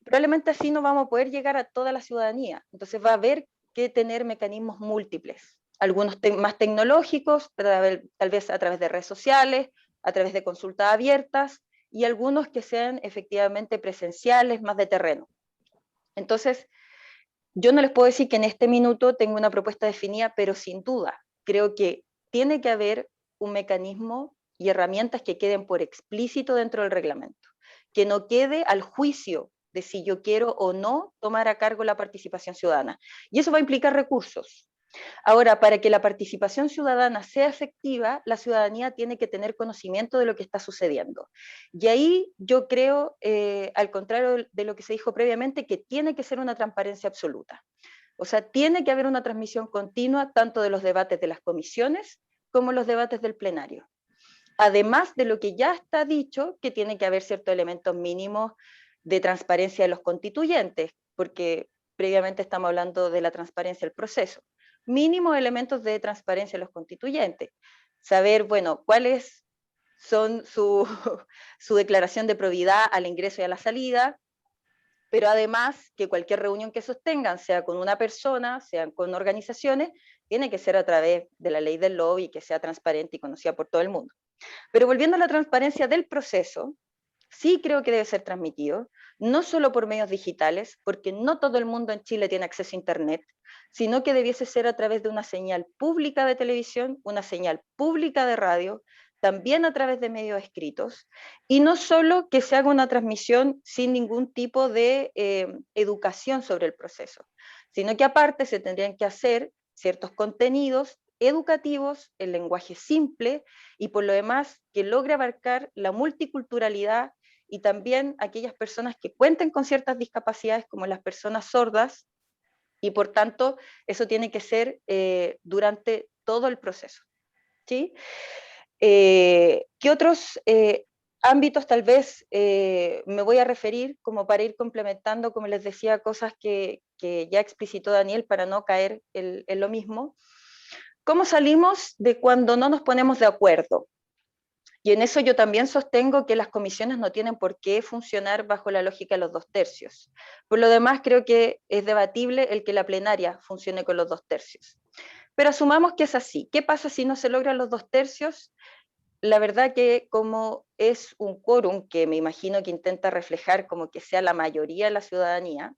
Probablemente así no vamos a poder llegar a toda la ciudadanía, entonces va a haber que tener mecanismos múltiples, algunos más tecnológicos, tal vez a través de redes sociales, a través de consultas abiertas, y algunos que sean efectivamente presenciales, más de terreno. Entonces, yo no les puedo decir que en este minuto tengo una propuesta definida, pero sin duda, creo que tiene que haber un mecanismo y herramientas que queden por explícito dentro del reglamento, que no quede al juicio de si yo quiero o no tomar a cargo la participación ciudadana. Y eso va a implicar recursos. Ahora, para que la participación ciudadana sea efectiva, la ciudadanía tiene que tener conocimiento de lo que está sucediendo. Y ahí yo creo, al contrario de lo que se dijo previamente, que tiene que ser una transparencia absoluta. O sea, tiene que haber una transmisión continua tanto de los debates de las comisiones como los debates del plenario. Además de lo que ya está dicho, que tiene que haber ciertos elementos mínimos de transparencia de los constituyentes, porque previamente estamos hablando de la transparencia del proceso. Mínimos elementos de transparencia de los constituyentes. Saber, bueno, cuáles son su declaración de probidad al ingreso y a la salida, pero además que cualquier reunión que sostengan, sea con una persona, sea con organizaciones, tiene que ser a través de la ley del lobby, que sea transparente y conocida por todo el mundo. Pero volviendo a la transparencia del proceso, sí creo que debe ser transmitido, no solo por medios digitales, porque no todo el mundo en Chile tiene acceso a Internet, sino que debiese ser a través de una señal pública de televisión, una señal pública de radio, también a través de medios escritos, y no solo que se haga una transmisión sin ningún tipo de educación sobre el proceso, sino que aparte se tendrían que hacer ciertos contenidos educativos, en lenguaje simple, y por lo demás que logre abarcar la multiculturalidad y también aquellas personas que cuenten con ciertas discapacidades como las personas sordas, y por tanto eso tiene que ser durante todo el proceso. ¿Sí? ¿Qué otros ámbitos tal vez me voy a referir como para ir complementando, como les decía, cosas que ya explicitó Daniel para no caer en lo mismo? ¿Cómo salimos de cuando no nos ponemos de acuerdo? Y en eso yo también sostengo que las comisiones no tienen por qué funcionar bajo la lógica de los 2/3. Por lo demás, creo que es debatible el que la plenaria funcione con los 2/3. Pero asumamos que es así. ¿Qué pasa si no se logran los 2/3? La verdad que como es un quórum que me imagino que intenta reflejar como que sea la mayoría de la ciudadanía,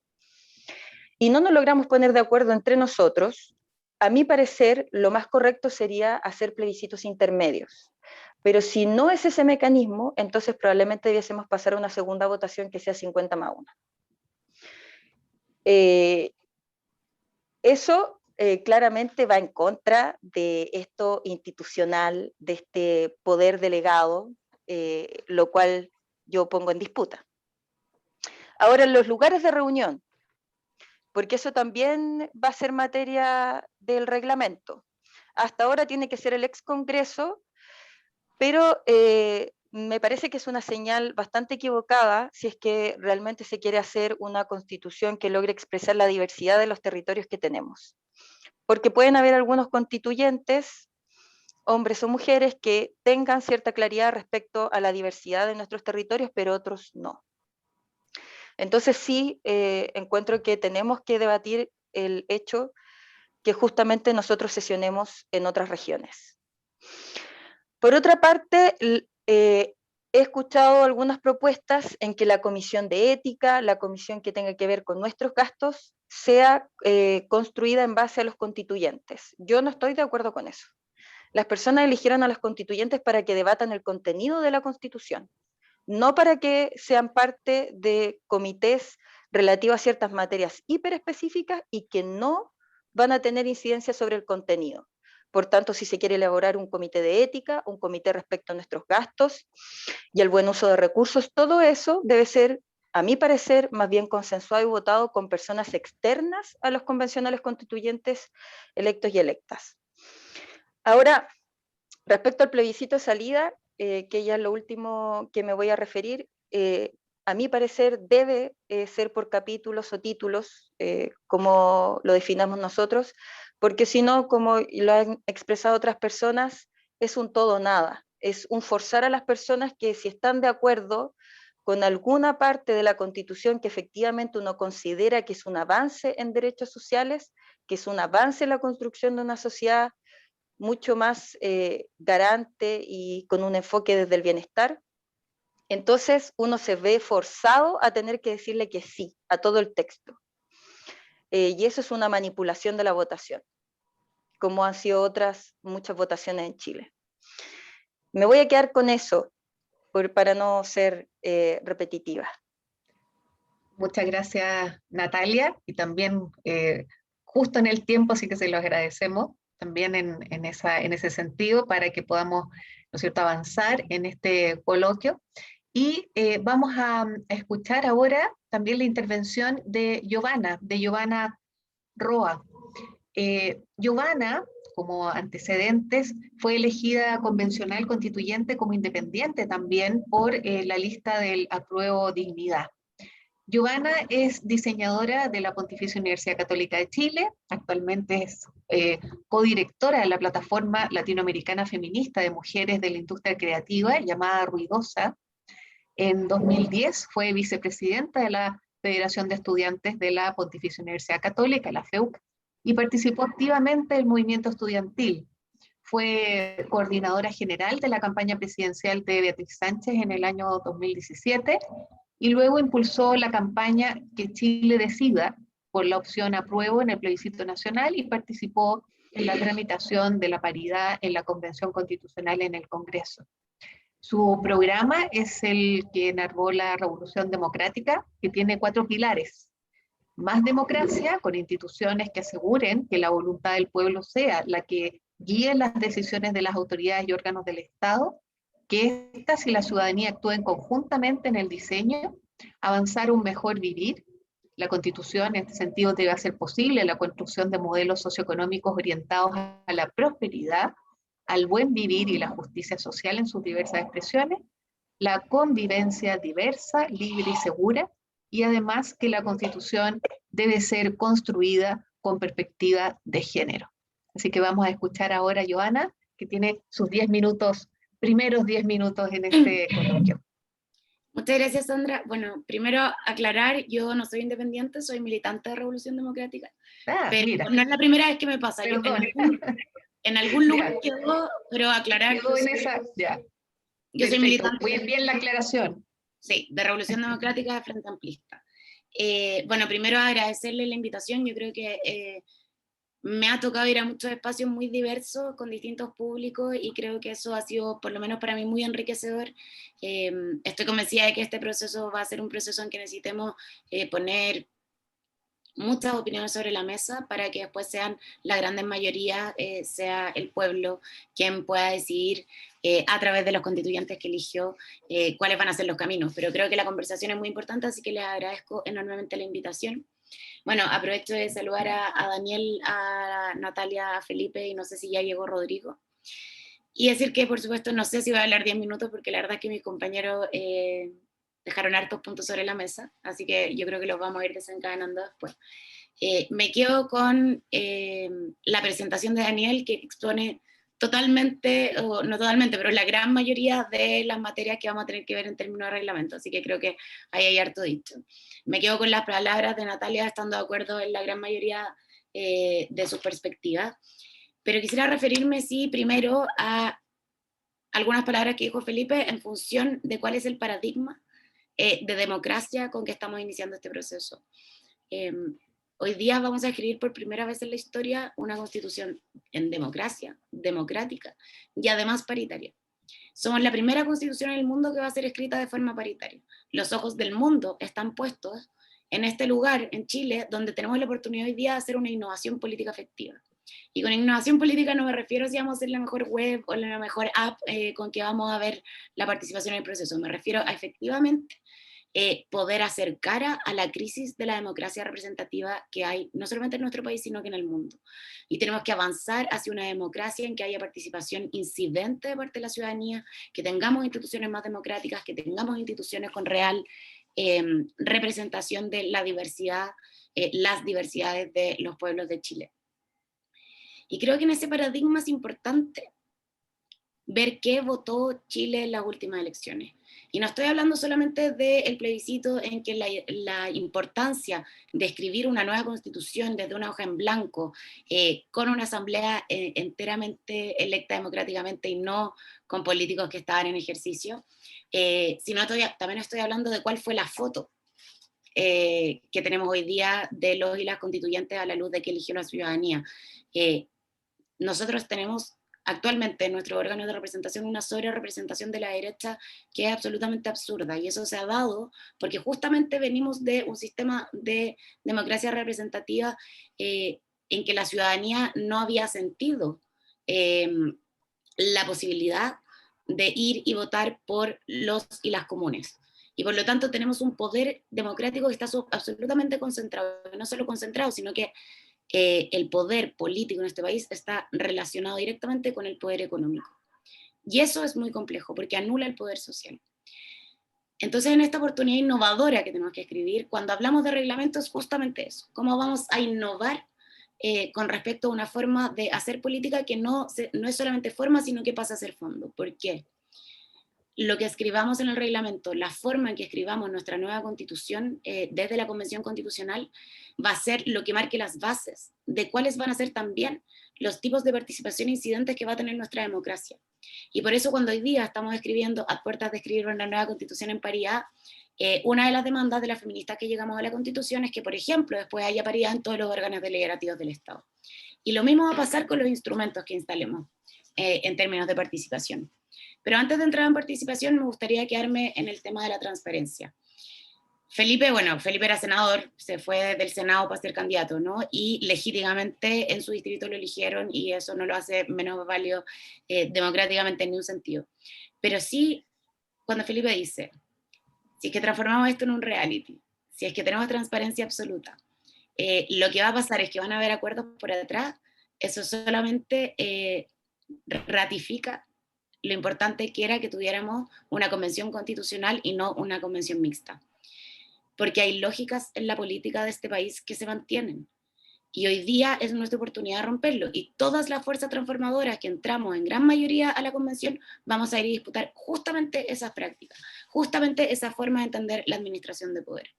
y no nos logramos poner de acuerdo entre nosotros, a mi parecer lo más correcto sería hacer plebiscitos intermedios. Pero si no es ese mecanismo, entonces probablemente debiésemos pasar a una segunda votación que sea 50+1. Eso claramente va en contra de esto institucional, de este poder delegado, lo cual yo pongo en disputa. Ahora, en los lugares de reunión, porque eso también va a ser materia del reglamento. Hasta ahora tiene que ser el ex Congreso, pero me parece que es una señal bastante equivocada si es que realmente se quiere hacer una constitución que logre expresar la diversidad de los territorios que tenemos. Porque pueden haber algunos constituyentes, hombres o mujeres, que tengan cierta claridad respecto a la diversidad de nuestros territorios, pero otros no. Entonces sí, encuentro que tenemos que debatir el hecho que justamente nosotros sesionemos en otras regiones. Por otra parte, he escuchado algunas propuestas en que la comisión de ética, la comisión que tenga que ver con nuestros gastos, sea construida en base a los constituyentes. Yo no estoy de acuerdo con eso. Las personas eligieron a los constituyentes para que debatan el contenido de la Constitución, no para que sean parte de comités relativos a ciertas materias hiperespecíficas y que no van a tener incidencia sobre el contenido. Por tanto, si se quiere elaborar un comité de ética, un comité respecto a nuestros gastos y el buen uso de recursos, todo eso debe ser, a mi parecer, más bien consensuado y votado con personas externas a los convencionales constituyentes electos y electas. Ahora, respecto al plebiscito de salida, que ya es lo último que me voy a referir, a mi parecer debe ser por capítulos o títulos, como lo definamos nosotros, porque si no, como lo han expresado otras personas, es un todo o nada, es un forzar a las personas que si están de acuerdo con alguna parte de la Constitución que efectivamente uno considera que es un avance en derechos sociales, que es un avance en la construcción de una sociedad mucho más garante y con un enfoque desde el bienestar, entonces uno se ve forzado a tener que decirle que sí a todo el texto. Y eso es una manipulación de la votación, como han sido otras muchas votaciones en Chile. Me voy a quedar con eso, para no ser repetitiva. Muchas gracias, Natalia, y también justo en el tiempo, así que se lo agradecemos también en ese sentido para que podamos, ¿no es cierto?, avanzar en este coloquio. Y vamos a escuchar ahora también la intervención de Giovanna Roa. Giovanna, como antecedentes, fue elegida convencional constituyente como independiente también por la lista del Apruebo Dignidad. Giovanna es diseñadora de la Pontificia Universidad Católica de Chile, actualmente es codirectora de la plataforma latinoamericana feminista de mujeres de la industria creativa llamada Ruidosa. En 2010 fue vicepresidenta de la Federación de Estudiantes de la Pontificia Universidad Católica, la FEUC, y participó activamente del movimiento estudiantil. Fue coordinadora general de la campaña presidencial de Beatriz Sánchez en el año 2017 y luego impulsó la campaña Que Chile Decida por la opción apruebo en el plebiscito nacional y participó en la tramitación de la paridad en la Convención Constitucional en el Congreso. Su programa es el que enarboló la Revolución Democrática, que tiene 4 pilares. Más democracia, con instituciones que aseguren que la voluntad del pueblo sea la que guíe las decisiones de las autoridades y órganos del Estado, que éstas y la ciudadanía actúen conjuntamente en el diseño, avanzar un mejor vivir. La Constitución, en este sentido, debe hacer posible la construcción de modelos socioeconómicos orientados a la prosperidad, al buen vivir y la justicia social en sus diversas expresiones, la convivencia diversa, libre y segura, y además que la Constitución debe ser construida con perspectiva de género. Así que vamos a escuchar ahora a Giovanna, que tiene sus 10 minutos, primeros 10 minutos en este coloquio. Muchas gracias, Sandra. Bueno, primero aclarar, yo no soy independiente, soy militante de Revolución Democrática, pero mira. no es la primera vez que me pasa. Yo en algún lugar quedó, pero aclarar. Quedó en esa, ya. Yo soy militante. Muy bien la aclaración. Sí, de Revolución Democrática de Frente Amplista. Bueno, primero agradecerle la invitación. Yo creo que me ha tocado ir a muchos espacios muy diversos con distintos públicos y creo que eso ha sido, por lo menos para mí, muy enriquecedor. Estoy convencida de que este proceso va a ser un proceso en que necesitemos poner muchas opiniones sobre la mesa para que después sean la gran mayoría, sea el pueblo quien pueda decidir a través de los constituyentes que eligió cuáles van a ser los caminos. Pero creo que la conversación es muy importante, así que les agradezco enormemente la invitación. Bueno, aprovecho de saludar a Daniel, a Natalia, a Felipe y no sé si ya llegó Rodrigo. Y decir que, por supuesto, no sé si voy a hablar 10 minutos porque la verdad es que mis compañeros dejaron hartos puntos sobre la mesa, así que yo creo que los vamos a ir desencadenando después. Me quedo con la presentación de Daniel, que expone totalmente, o no totalmente, pero la gran mayoría de las materias que vamos a tener que ver en términos de reglamento, así que creo que ahí hay harto dicho. Me quedo con las palabras de Natalia, estando de acuerdo en la gran mayoría de sus perspectivas, pero quisiera referirme, sí, primero a algunas palabras que dijo Felipe en función de cuál es el paradigma de democracia con que estamos iniciando este proceso. Hoy día vamos a escribir por primera vez en la historia una constitución en democracia, democrática y además paritaria. Somos la primera constitución en el mundo que va a ser escrita de forma paritaria. Los ojos del mundo están puestos en este lugar, en Chile, donde tenemos la oportunidad hoy día de hacer una innovación política efectiva. Y con innovación política no me refiero si vamos a hacer la mejor web o la mejor app con que vamos a ver la participación en el proceso. Me refiero a efectivamente poder hacer cara a la crisis de la democracia representativa que hay no solamente en nuestro país, sino que en el mundo. Y tenemos que avanzar hacia una democracia en que haya participación incidente de parte de la ciudadanía, que tengamos instituciones más democráticas, que tengamos instituciones con real representación de la diversidad, las diversidades de los pueblos de Chile. Y creo que en ese paradigma es importante ver qué votó Chile en las últimas elecciones. Y no estoy hablando solamente del plebiscito en que la importancia de escribir una nueva constitución desde una hoja en blanco, con una asamblea enteramente electa democráticamente y no con políticos que estaban en ejercicio, sino también estoy hablando de cuál fue la foto que tenemos hoy día de los y las constituyentes a la luz de que eligió la ciudadanía. Nosotros tenemos actualmente en nuestro órgano de representación una sobrerepresentación de la derecha que es absolutamente absurda, y eso se ha dado porque justamente venimos de un sistema de democracia representativa en que la ciudadanía no había sentido la posibilidad de ir y votar por los y las comunes. Y por lo tanto tenemos un poder democrático que está absolutamente concentrado, no solo concentrado, sino que el poder político en este país está relacionado directamente con el poder económico. Y eso es muy complejo, porque anula el poder social. Entonces, en esta oportunidad innovadora que tenemos que escribir, cuando hablamos de reglamentos, es justamente eso. ¿Cómo vamos a innovar con respecto a una forma de hacer política que no es solamente forma, sino que pasa a ser fondo? ¿Por qué? Lo que escribamos en el reglamento, la forma en que escribamos nuestra nueva constitución desde la Convención Constitucional, va a ser lo que marque las bases de cuáles van a ser también los tipos de participación incidentes que va a tener nuestra democracia. Y por eso cuando hoy día estamos escribiendo, a puertas de escribir una nueva constitución en paridad, una de las demandas de las feministas que llegamos a la constitución es que, por ejemplo, después haya paridad en todos los órganos deliberativos del Estado. Y lo mismo va a pasar con los instrumentos que instalemos en términos de participación. Pero antes de entrar en participación, me gustaría quedarme en el tema de la transparencia. Felipe era senador, se fue del Senado para ser candidato, ¿no? Y legítimamente en su distrito lo eligieron, y eso no lo hace menos válido democráticamente en ningún sentido. Pero sí, cuando Felipe dice, si es que transformamos esto en un reality, si es que tenemos transparencia absoluta, lo que va a pasar es que van a haber acuerdos por atrás, eso solamente ratifica lo importante que era que tuviéramos una convención constitucional y no una convención mixta. Porque hay lógicas en la política de este país que se mantienen. Y hoy día es nuestra oportunidad de romperlo. Y todas las fuerzas transformadoras que entramos en gran mayoría a la convención, vamos a ir a disputar justamente esas prácticas, justamente esa forma de entender la administración de poder.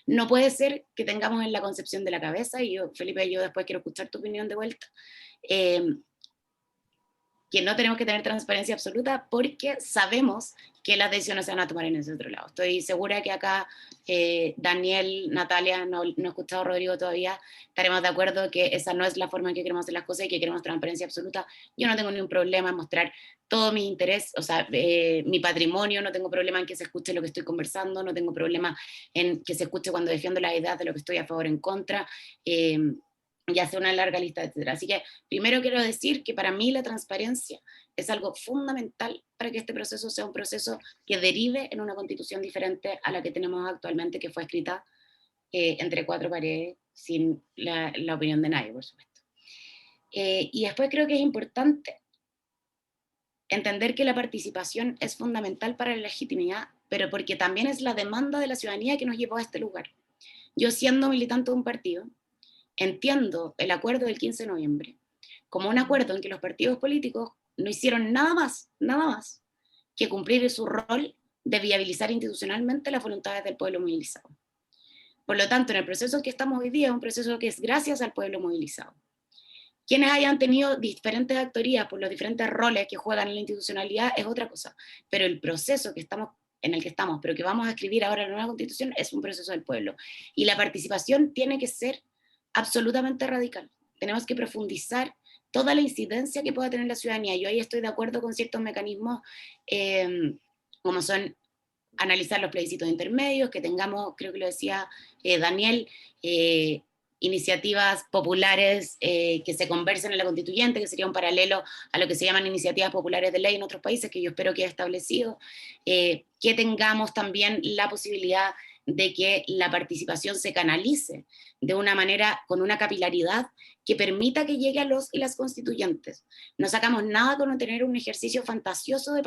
No puede ser que tengamos en la concepción de la cabeza, y yo, Felipe, yo después quiero escuchar tu opinión de vuelta, que no tenemos que tener transparencia absoluta porque sabemos que las decisiones se van a tomar en ese otro lado. Estoy segura que acá Daniel, Natalia, no he escuchado a Rodrigo todavía, estaremos de acuerdo que esa no es la forma en que queremos hacer las cosas y que queremos transparencia absoluta. Yo no tengo ningún problema en mostrar todo mi interés, o sea, mi patrimonio, no tengo problema en que se escuche lo que estoy conversando, no tengo problema en que se escuche cuando defiendo las ideas de lo que estoy a favor o en contra, y hace una larga lista, etcétera. Así que primero quiero decir que para mí la transparencia es algo fundamental para que este proceso sea un proceso que derive en una constitución diferente a la que tenemos actualmente, que fue escrita entre cuatro paredes, sin la opinión de nadie, por supuesto. Y después creo que es importante entender que la participación es fundamental para la legitimidad, pero porque también es la demanda de la ciudadanía que nos llevó a este lugar. Yo, siendo militante de un partido, entiendo el acuerdo del 15 de noviembre como un acuerdo en que los partidos políticos no hicieron nada más que cumplir su rol de viabilizar institucionalmente las voluntades del pueblo movilizado. Por lo tanto, en el proceso que estamos hoy día es un proceso que es gracias al pueblo movilizado. Quienes hayan tenido diferentes actorías por los diferentes roles que juegan en la institucionalidad es otra cosa, pero el proceso en el que estamos, pero que vamos a escribir ahora en la nueva constitución, es un proceso del pueblo. Y la participación tiene que ser absolutamente radical. Tenemos que profundizar toda la incidencia que pueda tener la ciudadanía. Yo ahí estoy de acuerdo con ciertos mecanismos, como son analizar los plebiscitos intermedios, que tengamos, creo que lo decía Daniel, iniciativas populares que se conversen en la constituyente, que sería un paralelo a lo que se llaman iniciativas populares de ley en otros países, que yo espero que haya establecido, que tengamos también la posibilidad de que la participación se canalice de una manera, con una capilaridad que permita que llegue a los y las constituyentes. No sacamos nada con tener un ejercicio fantasioso de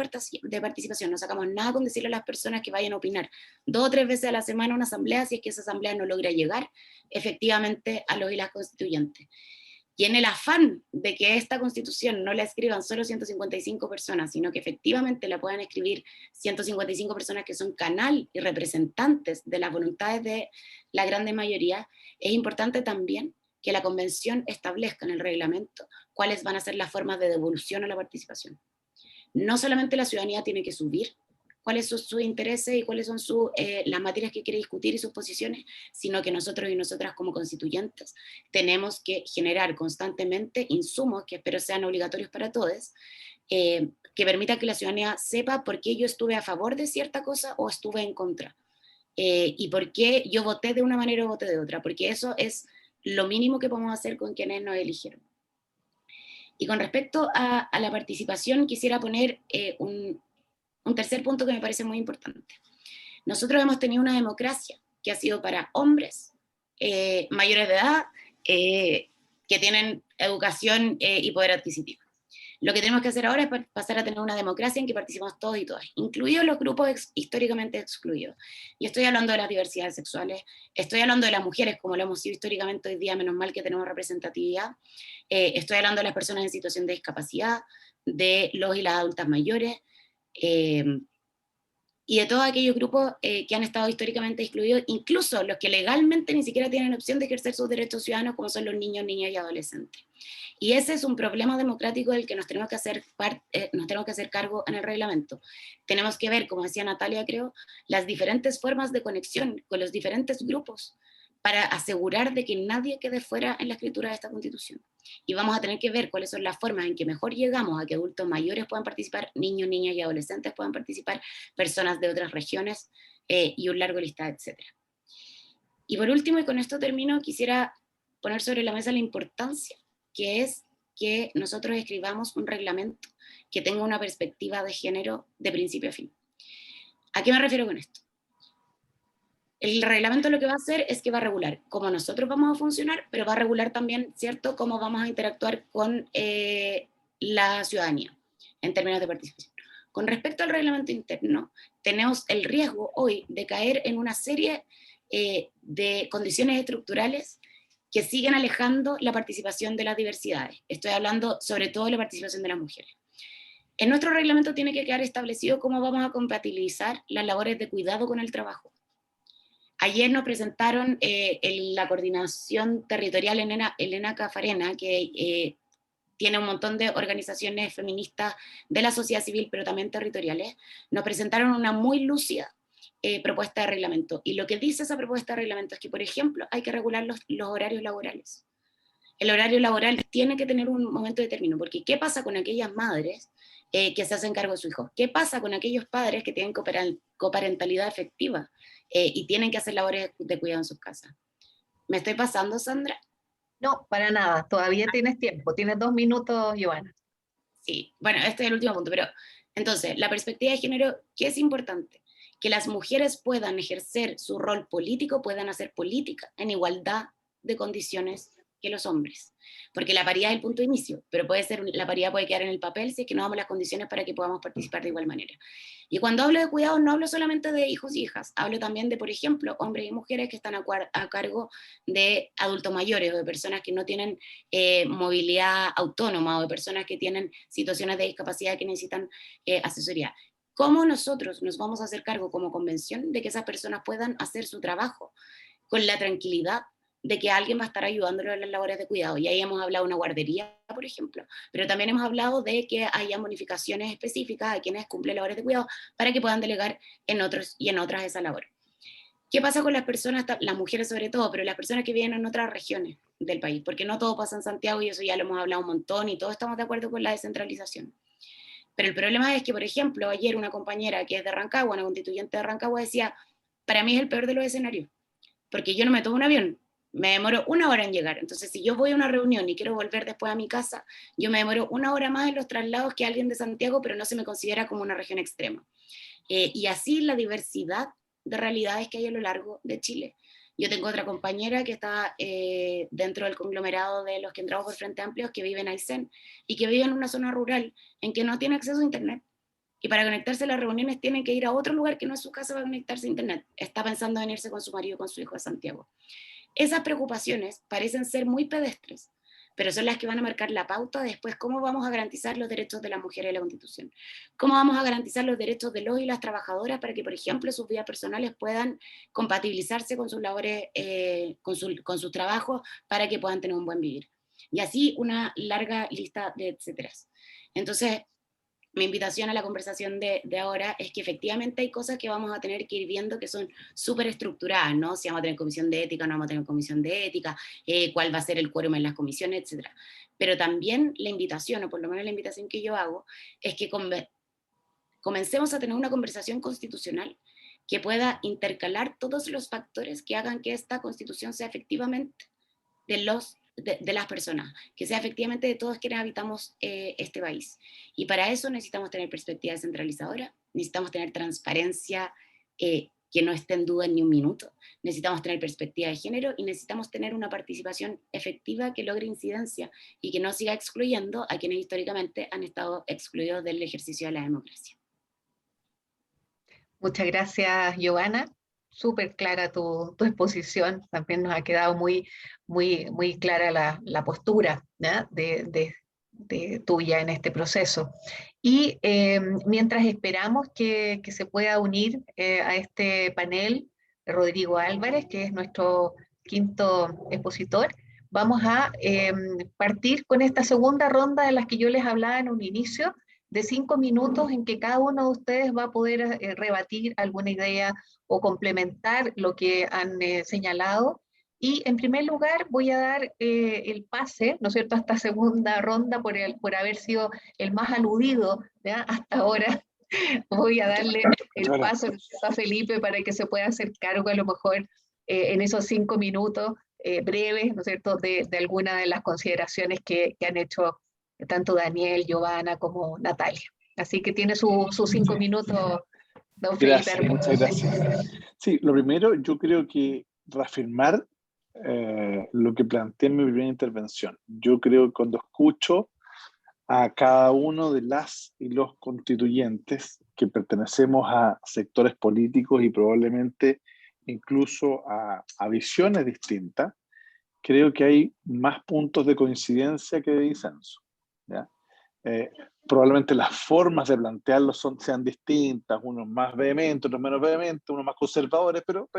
participación, no sacamos nada con decirle a las personas que vayan a opinar 2 o 3 veces a la semana a una asamblea, si es que esa asamblea no logra llegar efectivamente a los y las constituyentes. Y en el afán de que esta constitución no la escriban solo 155 personas, sino que efectivamente la puedan escribir 155 personas que son canal y representantes de las voluntades de la grande mayoría, es importante también que la convención establezca en el reglamento cuáles van a ser las formas de devolución a la participación. No solamente la ciudadanía tiene que subir cuáles son sus intereses y cuáles son las materias que quiere discutir y sus posiciones, sino que nosotros y nosotras como constituyentes tenemos que generar constantemente insumos que espero sean obligatorios para todos, que permitan que la ciudadanía sepa por qué yo estuve a favor de cierta cosa o estuve en contra, y por qué yo voté de una manera o voté de otra, porque eso es lo mínimo que podemos hacer con quienes nos eligieron. Y con respecto a la participación, quisiera poner un tercer punto que me parece muy importante. Nosotros hemos tenido una democracia que ha sido para hombres mayores de edad que tienen educación y poder adquisitivo. Lo que tenemos que hacer ahora es pasar a tener una democracia en que participamos todos y todas, incluidos los grupos históricamente excluidos. Y estoy hablando de las diversidades sexuales, estoy hablando de las mujeres, como lo hemos sido históricamente hoy día, menos mal que tenemos representatividad, estoy hablando de las personas en situación de discapacidad, de los y las adultas mayores, y de todos aquellos grupos que han estado históricamente excluidos, incluso los que legalmente ni siquiera tienen opción de ejercer sus derechos ciudadanos, como son los niños, niñas y adolescentes. Y ese es un problema democrático del que nos tenemos que hacer cargo en el reglamento. Tenemos que ver, como decía Natalia, creo, las diferentes formas de conexión con los diferentes grupos para asegurar de que nadie quede fuera en la escritura de esta Constitución. Y vamos a tener que ver cuáles son las formas en que mejor llegamos a que adultos mayores puedan participar, niños, niñas y adolescentes puedan participar, personas de otras regiones y un largo listado, etc. Y por último, y con esto termino, quisiera poner sobre la mesa la importancia que es que nosotros escribamos un reglamento que tenga una perspectiva de género de principio a fin. ¿A qué me refiero con esto? El reglamento lo que va a hacer es que va a regular cómo nosotros vamos a funcionar, pero va a regular también, ¿cierto?, cómo vamos a interactuar con la ciudadanía en términos de participación. Con respecto al reglamento interno, tenemos el riesgo hoy de caer en una serie de condiciones estructurales que siguen alejando la participación de las diversidades. Estoy hablando sobre todo de la participación de las mujeres. En nuestro reglamento tiene que quedar establecido cómo vamos a compatibilizar las labores de cuidado con el trabajo. Ayer nos presentaron la coordinación territorial Elena Cafarena, que tiene un montón de organizaciones feministas de la sociedad civil, pero también territoriales. Nos presentaron una muy lúcida propuesta de reglamento. Y lo que dice esa propuesta de reglamento es que, por ejemplo, hay que regular los horarios laborales. El horario laboral tiene que tener un momento de término, porque ¿qué pasa con aquellas madres que se hacen cargo de sus hijos? ¿Qué pasa con aquellos padres que tienen coparentalidad efectiva y tienen que hacer labores de cuidado en sus casas? ¿Me estoy pasando, Sandra? No, para nada, todavía tienes tiempo, tienes 2 minutos, Giovanna. Sí, bueno, este es el último punto, pero entonces, la perspectiva de género, ¿qué es importante? Que las mujeres puedan ejercer su rol político, puedan hacer política en igualdad de condiciones que los hombres. Porque la paridad es el punto de inicio, pero la paridad puede quedar en el papel si es que no damos las condiciones para que podamos participar de igual manera. Y cuando hablo de cuidado, no hablo solamente de hijos y hijas, hablo también de, por ejemplo, hombres y mujeres que están a cargo de adultos mayores o de personas que no tienen movilidad autónoma o de personas que tienen situaciones de discapacidad que necesitan asesoría. ¿Cómo nosotros nos vamos a hacer cargo como convención de que esas personas puedan hacer su trabajo con la tranquilidad de que alguien va a estar ayudándolo en las labores de cuidado? Y ahí hemos hablado de una guardería, por ejemplo, pero también hemos hablado de que haya bonificaciones específicas a quienes cumplen labores de cuidado para que puedan delegar en otros y en otras esa labor. ¿Qué pasa con las personas, las mujeres sobre todo, pero las personas que viven en otras regiones del país? Porque no todo pasa en Santiago y eso ya lo hemos hablado un montón y todos estamos de acuerdo con la descentralización. Pero el problema es que, por ejemplo, ayer una compañera que es de Rancagua, una constituyente de Rancagua, decía, para mí es el peor de los escenarios, porque yo no me tomo un avión, me demoro 1 hora en llegar. Entonces, si yo voy a una reunión y quiero volver después a mi casa, yo me demoro 1 hora más en los traslados que alguien de Santiago, pero no se me considera como una región extrema. Y así la diversidad de realidades que hay a lo largo de Chile. Yo tengo otra compañera que está dentro del conglomerado de los que entramos por Frente Amplio, que vive en Aysén, y que vive en una zona rural en que no tiene acceso a internet. Y para conectarse a las reuniones tienen que ir a otro lugar que no es su casa para conectarse a internet. Está pensando en irse con su marido y con su hijo a Santiago. Esas preocupaciones parecen ser muy pedestres, pero son las que van a marcar la pauta de después cómo vamos a garantizar los derechos de las mujeres en la Constitución, cómo vamos a garantizar los derechos de los y las trabajadoras para que, por ejemplo, sus vidas personales puedan compatibilizarse con sus labores, con sus trabajos, para que puedan tener un buen vivir. Y así una larga lista de etcéteras. Entonces, mi invitación a la conversación de ahora es que efectivamente hay cosas que vamos a tener que ir viendo que son súper estructuradas, ¿no? Si vamos a tener comisión de ética, no vamos a tener comisión de ética, cuál va a ser el quórum en las comisiones, etc. Pero también la invitación, o por lo menos la invitación que yo hago, es que comencemos a tener una conversación constitucional que pueda intercalar todos los factores que hagan que esta constitución sea efectivamente de las personas, que sea efectivamente de todos quienes habitamos este país. Y para eso necesitamos tener perspectiva descentralizadora, necesitamos tener transparencia que no esté en duda ni un minuto, necesitamos tener perspectiva de género y necesitamos tener una participación efectiva que logre incidencia y que no siga excluyendo a quienes históricamente han estado excluidos del ejercicio de la democracia. Muchas gracias, Giovanna. Súper clara tu exposición. También nos ha quedado muy clara la postura, ¿no? de tuya en este proceso. Y mientras esperamos que se pueda unir a este panel Rodrigo Álvarez, que es nuestro quinto expositor, vamos a partir con esta segunda ronda de las que yo les hablaba en un inicio, de 5 minutos en que cada uno de ustedes va a poder rebatir alguna idea o complementar lo que han señalado. Y en primer lugar voy a dar el pase, ¿no es cierto?, a esta segunda ronda por haber sido el más aludido, ¿ya?, hasta ahora. Voy a darle el paso a Felipe para que se pueda hacer cargo a lo mejor en esos 5 minutos breves, ¿no es cierto?, de alguna de las consideraciones que han hecho tanto Daniel, Giovanna como Natalia. Así que tiene sus 5 minutos, don Felipe. Gracias, muchas gracias. Sí, lo primero, yo creo que reafirmar lo que planteé en mi primera intervención. Yo creo que cuando escucho a cada uno de las y los constituyentes que pertenecemos a sectores políticos y probablemente incluso a visiones distintas, creo que hay más puntos de coincidencia que de disenso, ¿ya? Probablemente las formas de plantearlo sean distintas, unos más vehementes, otros menos vehementes, unos más conservadores, pero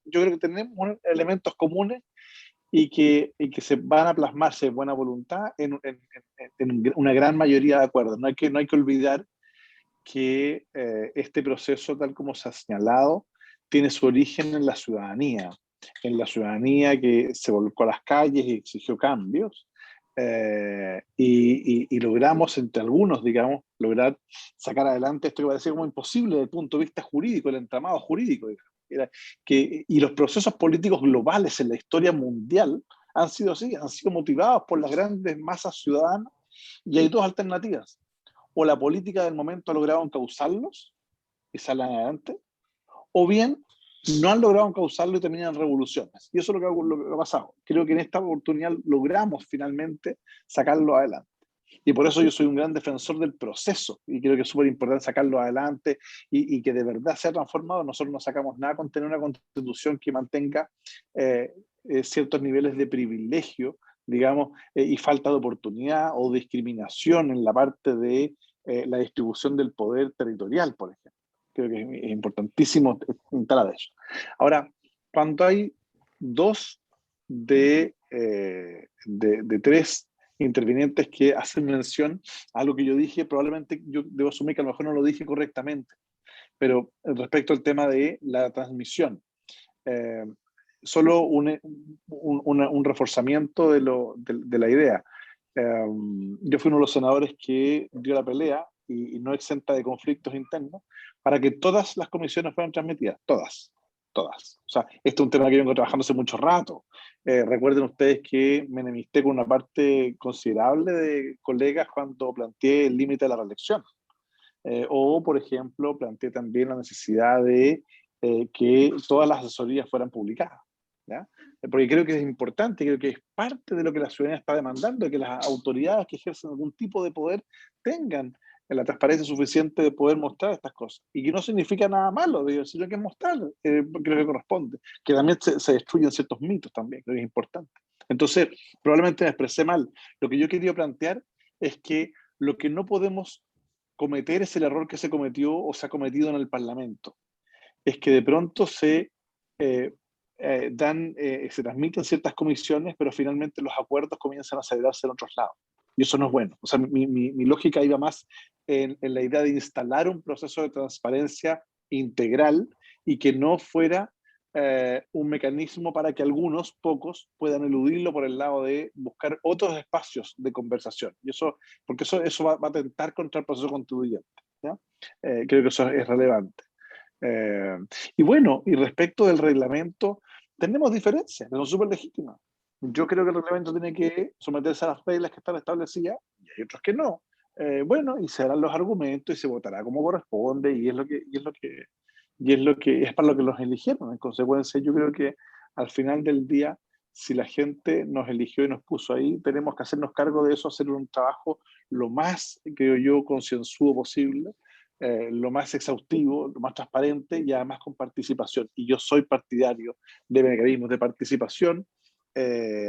yo creo que tenemos elementos comunes y que se van a plasmarse de buena voluntad en una gran mayoría de acuerdos. No hay que olvidar que este proceso, tal como se ha señalado, tiene su origen en la ciudadanía que se volcó a las calles y exigió cambios. Y logramos, entre algunos, digamos, lograr sacar adelante esto que parecía como imposible desde el punto de vista jurídico, el entramado jurídico, digamos. Y los procesos políticos globales en la historia mundial han sido así, han sido motivados por las grandes masas ciudadanas, y hay dos alternativas: o la política del momento ha logrado encauzarlos y salen adelante, o bien no han logrado encauzarlo y terminan revoluciones. Y eso es lo que ha pasado. Creo que en esta oportunidad logramos finalmente sacarlo adelante. Y por eso yo soy un gran defensor del proceso, y creo que es súper importante sacarlo adelante y que de verdad sea transformado. Nosotros no sacamos nada con tener una constitución que mantenga ciertos niveles de privilegio, digamos, y falta de oportunidad o discriminación en la parte de la distribución del poder territorial, por ejemplo. Creo que es importantísimo instalar eso. Ahora, cuando hay dos de 3 intervinientes que hacen mención a lo que yo dije, probablemente yo debo asumir que a lo mejor no lo dije correctamente, pero respecto al tema de la transmisión, solo un reforzamiento de la idea. Yo fui uno de los senadores que dio la pelea, y no exenta de conflictos internos, para que todas las comisiones fueran transmitidas, todas. O sea, este es un tema que vengo trabajando hace mucho rato. Recuerden ustedes que me enemisté con una parte considerable de colegas cuando planteé el límite de la reelección. O, por ejemplo, planteé también la necesidad de que todas las asesorías fueran publicadas, ¿ya? Porque creo que es importante, creo que es parte de lo que la ciudadanía está demandando, que las autoridades que ejercen algún tipo de poder tengan la transparencia suficiente de poder mostrar estas cosas. Y que no significa nada malo, sino que es mostrar, creo que corresponde. Que también se destruyen ciertos mitos también, creo que es importante. Entonces, probablemente me expresé mal. Lo que yo quería plantear es que lo que no podemos cometer es el error que se cometió o se ha cometido en el Parlamento. Es que de pronto se se transmiten ciertas comisiones, pero finalmente los acuerdos comienzan a celebrarse en otros lados. Y eso no es bueno. O sea, mi lógica iba más en la idea de instalar un proceso de transparencia integral y que no fuera un mecanismo para que algunos, pocos, puedan eludirlo por el lado de buscar otros espacios de conversación. Y eso, porque eso va a atentar contra el proceso constituyente, ¿ya? Creo que eso es relevante. Y bueno, y respecto del reglamento, tenemos diferencias, que son súper legítimas. Yo creo que el reglamento tiene que someterse a las reglas que están establecidas, y hay otros que no. Bueno, y se harán los argumentos y se votará como corresponde, y es para lo que los eligieron. En consecuencia, yo creo que al final del día, si la gente nos eligió y nos puso ahí, tenemos que hacernos cargo de eso, hacer un trabajo lo más, creo yo, concienzudo posible, lo más exhaustivo, lo más transparente y además con participación. Y yo soy partidario de mecanismos de participación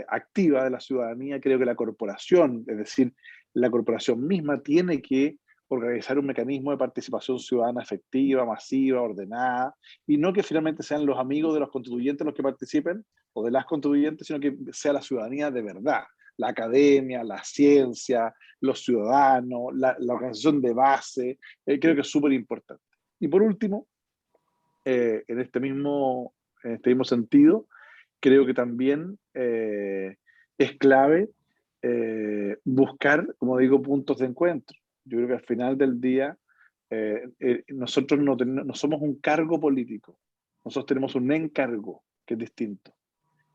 activa de la ciudadanía. Creo que la corporación, es decir, la corporación misma tiene que organizar un mecanismo de participación ciudadana efectiva, masiva, ordenada, y no que finalmente sean los amigos de los constituyentes los que participen, o de las constituyentes, sino que sea la ciudadanía de verdad, la academia, la ciencia, los ciudadanos, la organización de base. Creo que es súper importante. Y por último, en este mismo sentido, creo que también es clave buscar, como digo, puntos de encuentro. Yo creo que al final del día nosotros no somos un cargo político, nosotros tenemos un encargo que es distinto.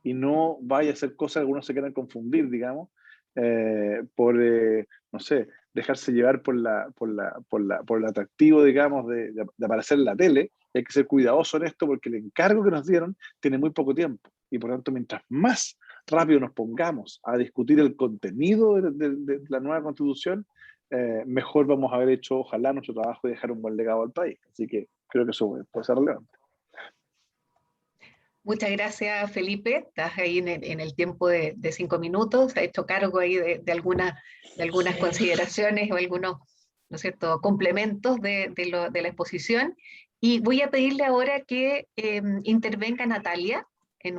Y no vaya a ser cosas que algunos se quieran confundir, digamos, no sé, dejarse llevar por el atractivo, digamos, de aparecer en la tele. Y hay que ser cuidadoso en esto porque el encargo que nos dieron tiene muy poco tiempo. Y por lo tanto, mientras más rápido nos pongamos a discutir el contenido de la nueva Constitución, mejor vamos a haber hecho, ojalá, nuestro trabajo y dejar un buen legado al país. Así que creo que eso puede ser relevante. Muchas gracias, Felipe. Estás ahí en el tiempo de 5 minutos. Se ha hecho cargo ahí de algunas consideraciones o algunos, ¿no es cierto?, complementos de la exposición. Y voy a pedirle ahora que intervenga Natalia en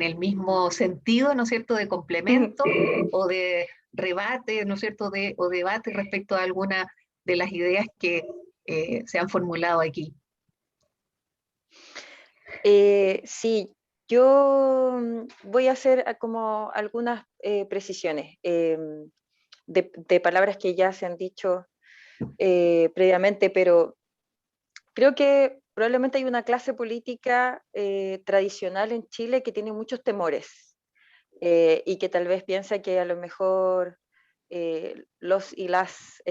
el mismo sentido, ¿no es cierto?, de complemento o de rebate, ¿no es cierto?, o debate respecto a alguna de las ideas que se han formulado aquí. Sí, yo voy a hacer como algunas precisiones de palabras que ya se han dicho previamente, pero creo que probablemente hay una clase política tradicional en Chile que tiene muchos temores y que tal vez piensa que a lo mejor los y las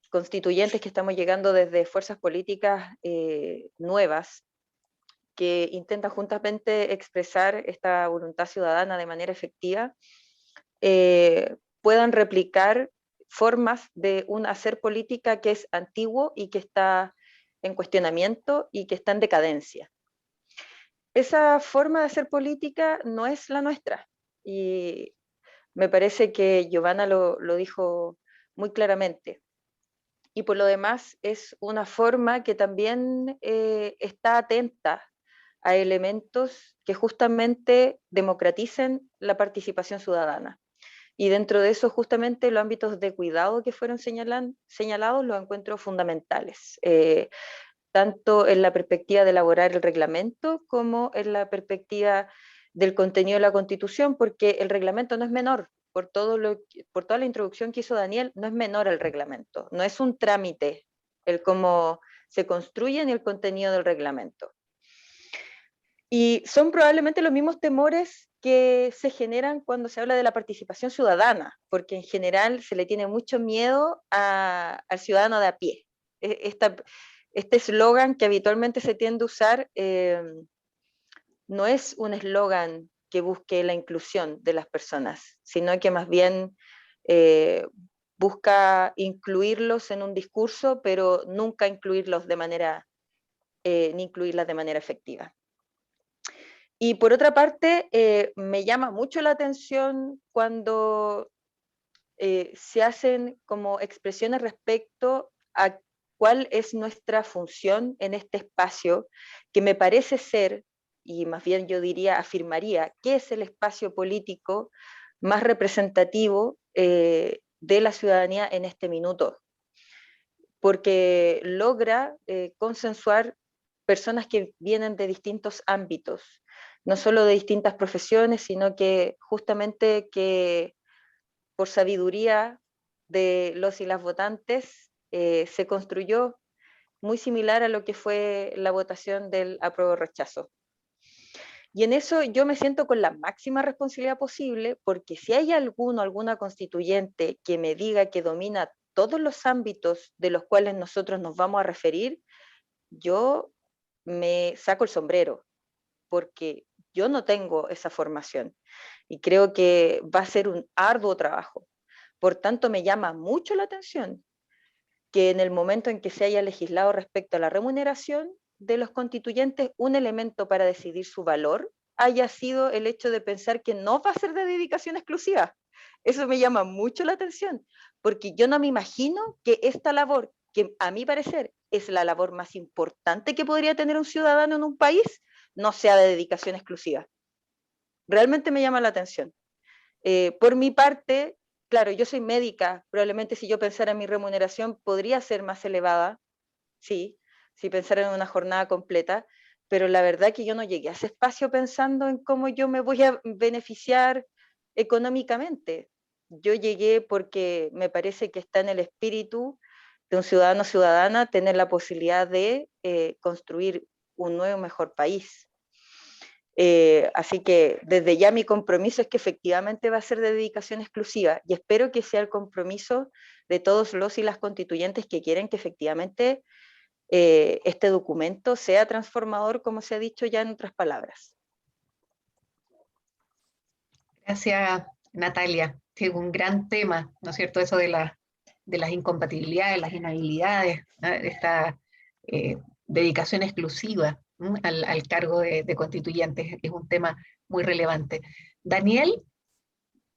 constituyentes que estamos llegando desde fuerzas políticas nuevas que intentan juntamente expresar esta voluntad ciudadana de manera efectiva, puedan replicar formas de un hacer política que es antiguo y que está en cuestionamiento y que está en decadencia. Esa forma de hacer política no es la nuestra y me parece que Giovanna lo dijo muy claramente. Y por lo demás es una forma que también está atenta a elementos que justamente democraticen la participación ciudadana. Y dentro de eso, justamente los ámbitos de cuidado que fueron señalados los encuentro fundamentales, tanto en la perspectiva de elaborar el reglamento como en la perspectiva del contenido de la Constitución, porque el reglamento no es menor. Por toda la introducción que hizo Daniel, no es menor el reglamento, no es un trámite el cómo se construye ni el contenido del reglamento. Y son probablemente los mismos temores que se generan cuando se habla de la participación ciudadana, porque en general se le tiene mucho miedo al ciudadano de a pie. Este eslogan que habitualmente se tiende a usar no es un eslogan que busque la inclusión de las personas, sino que más bien busca incluirlos en un discurso, pero nunca incluirlos ni incluirlas de manera efectiva. Y por otra parte, me llama mucho la atención cuando se hacen como expresiones respecto a cuál es nuestra función en este espacio, que me parece ser, y más bien yo diría, afirmaría, que es el espacio político más representativo de la ciudadanía en este minuto, porque logra consensuar personas que vienen de distintos ámbitos, no solo de distintas profesiones, sino que justamente que por sabiduría de los y las votantes se construyó muy similar a lo que fue la votación del apruebo rechazo. Y en eso yo me siento con la máxima responsabilidad posible, porque si hay alguno, alguna constituyente que me diga que domina todos los ámbitos de los cuales nosotros nos vamos a referir, yo me saco el sombrero, porque yo no tengo esa formación y creo que va a ser un arduo trabajo. Por tanto, me llama mucho la atención que en el momento en que se haya legislado respecto a la remuneración de los constituyentes, un elemento para decidir su valor haya sido el hecho de pensar que no va a ser de dedicación exclusiva. Eso me llama mucho la atención, porque yo no me imagino que esta labor, que a mi parecer es la labor más importante que podría tener un ciudadano en un país, no sea de dedicación exclusiva. Realmente me llama la atención. Por mi parte, claro, yo soy médica, probablemente si yo pensara en mi remuneración podría ser más elevada, sí, si pensara en una jornada completa, pero la verdad que yo no llegué a ese espacio pensando en cómo yo me voy a beneficiar económicamente. Yo llegué porque me parece que está en el espíritu de un ciudadano o ciudadana tener la posibilidad de construir un nuevo, mejor país. Así que desde ya mi compromiso es que efectivamente va a ser de dedicación exclusiva y espero que sea el compromiso de todos los y las constituyentes que quieren que efectivamente este documento sea transformador, como se ha dicho ya en otras palabras. Gracias, Natalia. Sí, es un gran tema, ¿no es cierto? Eso de las incompatibilidades, las inhabilidades, ¿no? Esta dedicación exclusiva, ¿no? al cargo de constituyentes es un tema muy relevante. Daniel,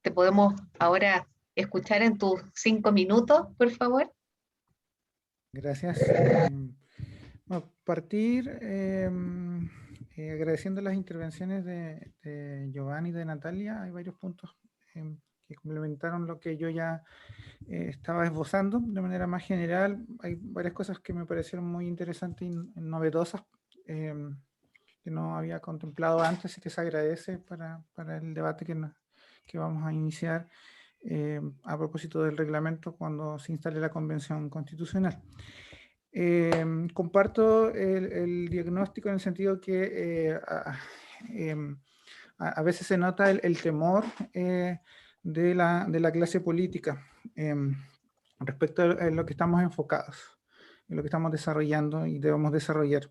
¿te podemos ahora escuchar en tus 5 minutos, por favor? Gracias. Bueno, partir agradeciendo las intervenciones de Giovanni y de Natalia. Hay varios puntos que complementaron lo que yo ya estaba esbozando de manera más general. Hay varias cosas que me parecieron muy interesantes y novedosas que no había contemplado antes y que se agradece para el debate que vamos a iniciar a propósito del reglamento cuando se instale la Convención Constitucional. Comparto el diagnóstico en el sentido que a veces se nota el temor de la clase política respecto a lo que estamos enfocados, en lo que estamos desarrollando y debemos desarrollar.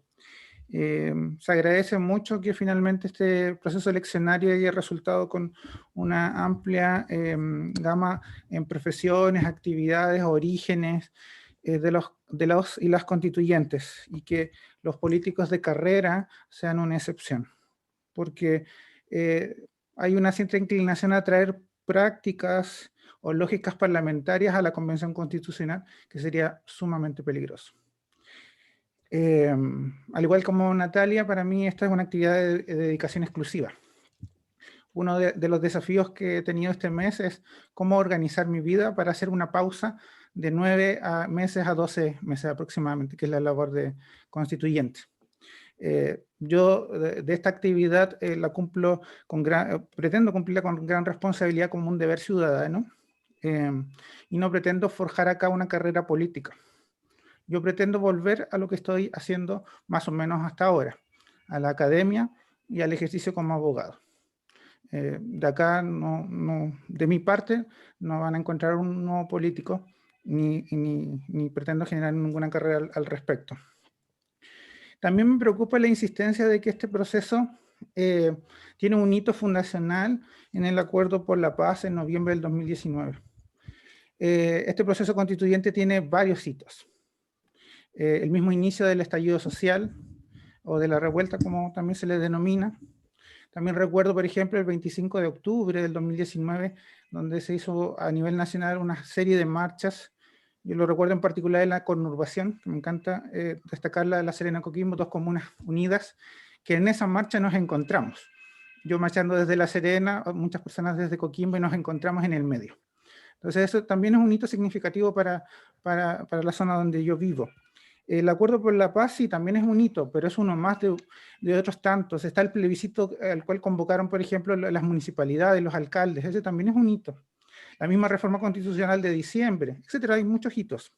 Se agradece mucho que finalmente este proceso eleccionario haya resultado con una amplia gama en profesiones, actividades, orígenes de los y las constituyentes, y que los políticos de carrera sean una excepción, porque hay una cierta inclinación a traer prácticas o lógicas parlamentarias a la Convención Constitucional, que sería sumamente peligroso. Al igual como Natalia, para mí esta es una actividad de dedicación exclusiva. Uno de los desafíos que he tenido este mes es cómo organizar mi vida para hacer una pausa de 9 meses a 12 meses aproximadamente, que es la labor de constituyente. Yo de esta actividad la cumplo pretendo cumplirla con gran responsabilidad como un deber ciudadano y no pretendo forjar acá una carrera política. Yo pretendo volver a lo que estoy haciendo más o menos hasta ahora, a la academia y al ejercicio como abogado. De acá, de mi parte, no van a encontrar un nuevo político, ni pretendo generar ninguna carrera al respecto. También me preocupa la insistencia de que este proceso tiene un hito fundacional en el Acuerdo por la Paz en noviembre del 2019. Este proceso constituyente tiene varios hitos. El mismo inicio del estallido social, o de la revuelta, como también se le denomina. También recuerdo, por ejemplo, el 25 de octubre del 2019, donde se hizo a nivel nacional una serie de marchas. Yo lo recuerdo en particular en la conurbación, que me encanta destacar la de La Serena, Coquimbo, dos comunas unidas, que en esa marcha nos encontramos. Yo marchando desde La Serena, muchas personas desde Coquimbo, y nos encontramos en el medio. Entonces eso también es un hito significativo para la zona donde yo vivo. El Acuerdo por la Paz sí también es un hito, pero es uno más de otros tantos. Está el plebiscito al cual convocaron, por ejemplo, las municipalidades, los alcaldes. Ese también es un hito. La misma reforma constitucional de diciembre, etcétera. Hay muchos hitos.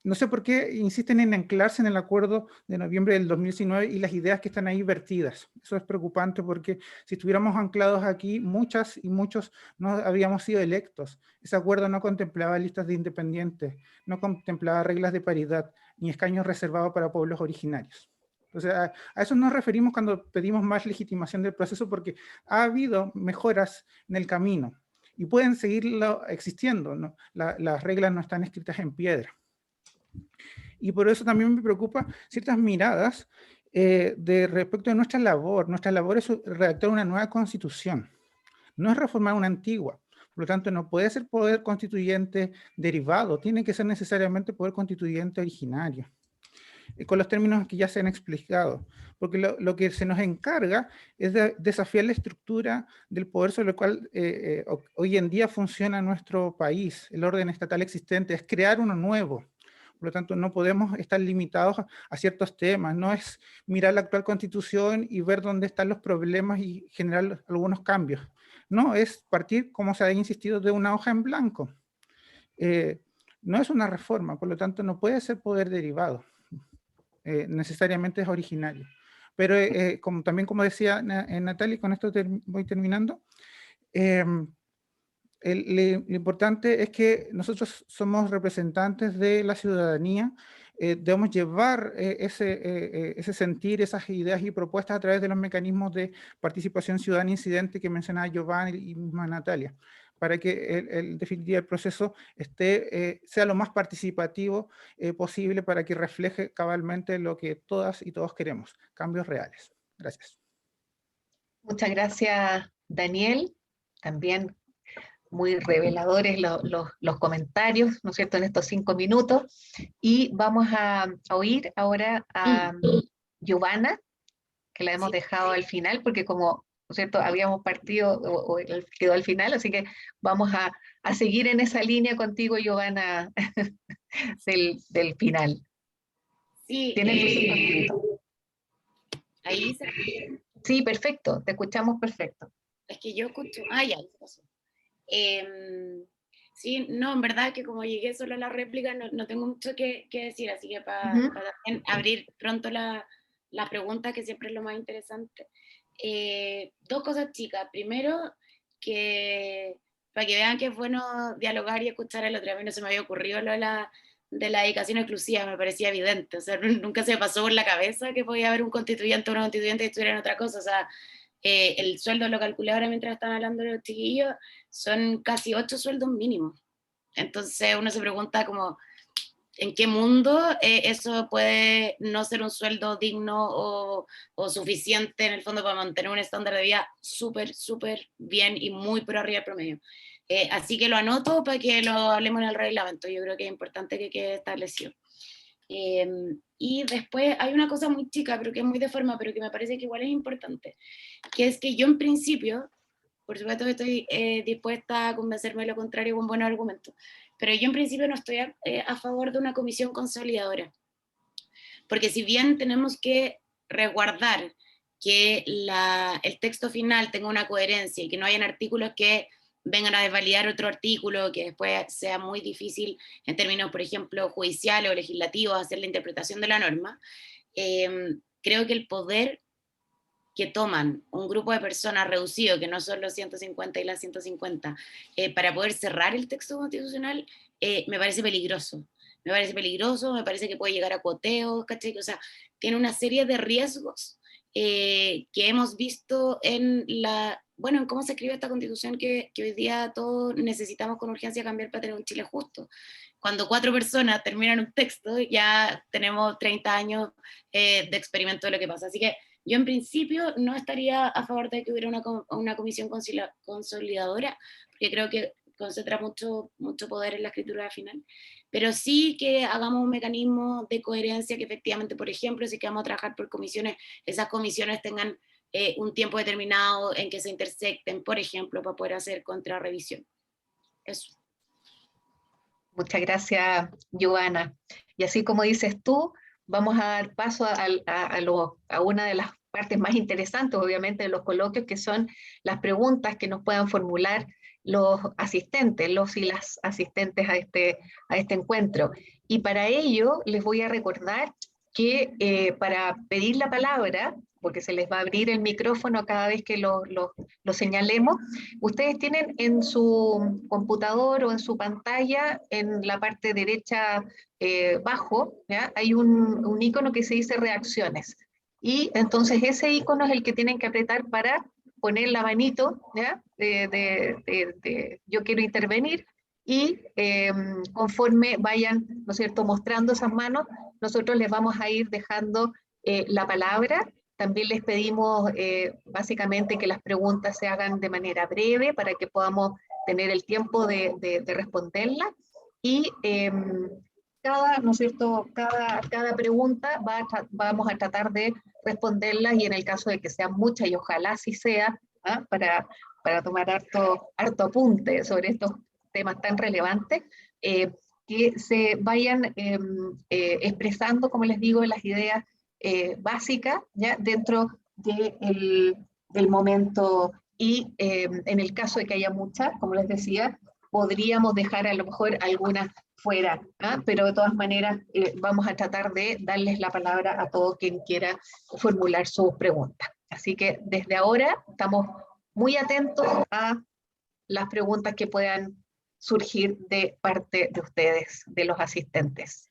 No sé por qué insisten en anclarse en el acuerdo de noviembre del 2019 y las ideas que están ahí vertidas. Eso es preocupante porque si estuviéramos anclados aquí, muchas y muchos no habíamos sido electos. Ese acuerdo no contemplaba listas de independientes, no contemplaba reglas de paridad, ni escaños reservados para pueblos originarios. Entonces, a eso nos referimos cuando pedimos más legitimación del proceso, porque ha habido mejoras en el camino y pueden seguir existiendo, ¿no? Las reglas no están escritas en piedra. Y por eso también me preocupa ciertas miradas de respecto a nuestra labor. Nuestra labor es redactar una nueva constitución, no es reformar una antigua. Por lo tanto, no puede ser poder constituyente derivado, tiene que ser necesariamente poder constituyente originario, con los términos que ya se han explicado, porque lo que se nos encarga es de desafiar la estructura del poder sobre el cual hoy en día funciona nuestro país, el orden estatal existente, es crear uno nuevo. Por lo tanto, no podemos estar limitados a ciertos temas, no es mirar la actual constitución y ver dónde están los problemas y generar algunos cambios. No, es partir, como se ha insistido, de una hoja en blanco. No es una reforma, por lo tanto, no puede ser poder derivado. Necesariamente es originario. Pero también como decía Natalia, y con esto voy terminando, lo importante es que nosotros somos representantes de la ciudadanía, debemos llevar ese sentir, esas ideas y propuestas a través de los mecanismos de participación ciudadana incidente que mencionaba Giovanni y misma Natalia, para que en definitiva el proceso sea lo más participativo posible, para que refleje cabalmente lo que todas y todos queremos, cambios reales. Gracias. Muchas gracias, Daniel. También muy reveladores los comentarios, ¿no es cierto?, en estos 5 minutos. Y vamos a oír ahora a Giovanna, que la hemos dejado al final, porque como, ¿no es cierto?, habíamos partido, o quedó al final, así que vamos a seguir en esa línea contigo, Giovanna, del final. Sí, Tienes tus 5 minutos. ahí Sí, perfecto, te escuchamos perfecto. es que yo escucho, ya, eso pasó. Sí, no, en verdad que como llegué solo a la réplica no tengo mucho que decir, así que para también abrir pronto la pregunta, que siempre es lo más interesante. 2 cosas chicas. Primero, que para que vean que es bueno dialogar y escuchar al otro. A mí no se me había ocurrido lo de la dedicación exclusiva, me parecía evidente, o sea, nunca se me pasó por la cabeza que podía haber un constituyente o una constituyente que estuviera en otra cosa, o sea, el sueldo lo calculé ahora mientras estaban hablando los chiquillos, son casi 8 sueldos mínimos. Entonces uno se pregunta como, ¿en qué mundo eso puede no ser un sueldo digno o suficiente en el fondo para mantener un estándar de vida súper, súper bien y muy por arriba del promedio? Así que lo anoto para que lo hablemos en el reglamento, yo creo que es importante que quede establecido. Y después hay una cosa muy chica, pero que es muy de forma, pero que me parece que igual es importante, que es que yo en principio, por supuesto que estoy dispuesta a convencerme de lo contrario con buenos argumentos, pero yo en principio no estoy a favor de una comisión consolidadora, porque si bien tenemos que resguardar que el texto final tenga una coherencia y que no hayan artículos que vengan a desvalidar otro artículo, que después sea muy difícil en términos, por ejemplo, judiciales o legislativos, hacer la interpretación de la norma, creo que el poder que toman un grupo de personas reducido, que no son los 150 y las 150, para poder cerrar el texto constitucional, me parece peligroso. Me parece que puede llegar a cuoteos, ¿cachai? O sea, tiene una serie de riesgos que hemos visto en en cómo se escribe esta constitución que hoy día todos necesitamos con urgencia cambiar para tener un Chile justo. Cuando 4 personas terminan un texto, ya tenemos 30 años de experimento de lo que pasa. Así que Yo en principio no estaría a favor de que hubiera una comisión consolidadora, porque creo que concentra mucho poder en la escritura final, pero sí que hagamos un mecanismo de coherencia que efectivamente, por ejemplo, si que vamos a trabajar por comisiones, esas comisiones tengan un tiempo determinado en que se intersecten, por ejemplo, para poder hacer contrarrevisión. Eso. Muchas gracias, Joana. Y así como dices tú, vamos a dar paso a una de las partes más interesantes, obviamente, de los coloquios, que son las preguntas que nos puedan formular los asistentes, los y las asistentes a este encuentro. Y para ello les voy a recordar que para pedir la palabra, porque se les va a abrir el micrófono cada vez que lo señalemos, ustedes tienen en su computador o en su pantalla, en la parte derecha bajo, ¿ya? Hay un icono que se dice reacciones. Y entonces ese icono es el que tienen que apretar para poner la manito, ¿ya? Yo quiero intervenir, y conforme vayan, ¿no es cierto?, mostrando esas manos, nosotros les vamos a ir dejando la palabra. También les pedimos básicamente que las preguntas se hagan de manera breve para que podamos tener el tiempo de responderlas. Y ¿no es cierto?, cada pregunta vamos a tratar de responderlas, y en el caso de que sean muchas, y ojalá así sea, ¿ah?, para tomar harto apunte sobre estos temas tan relevantes, que se vayan expresando, como les digo, las ideas básicas, ¿ya?, dentro del momento. Y en el caso de que haya muchas, como les decía, podríamos dejar a lo mejor algunas fuera, ¿ah? Pero de todas maneras vamos a tratar de darles la palabra a todo quien quiera formular sus preguntas. Así que desde ahora estamos muy atentos a las preguntas que puedan surgir de parte de ustedes, de los asistentes.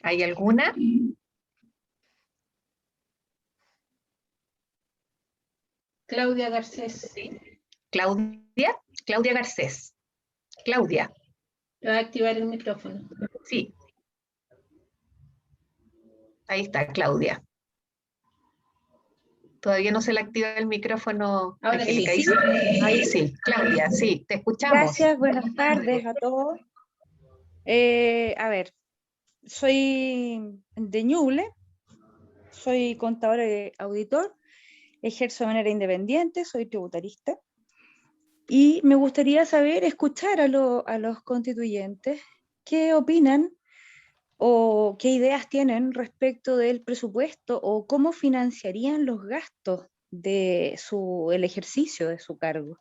¿Hay alguna? Claudia Garcés. Claudia Garcés. Claudia. Le voy a activar el micrófono. Sí. Ahí está, Claudia. Todavía no se le activa el micrófono. Ahora Angélica. sí. Ahí sí, Claudia, sí, te escuchamos. Gracias, buenas tardes a todos. A ver, soy de Ñuble, soy contadora y auditor, ejerzo de manera independiente, soy tributarista, y me gustaría escuchar a los constituyentes qué opinan o qué ideas tienen respecto del presupuesto o cómo financiarían los gastos de el ejercicio de su cargo.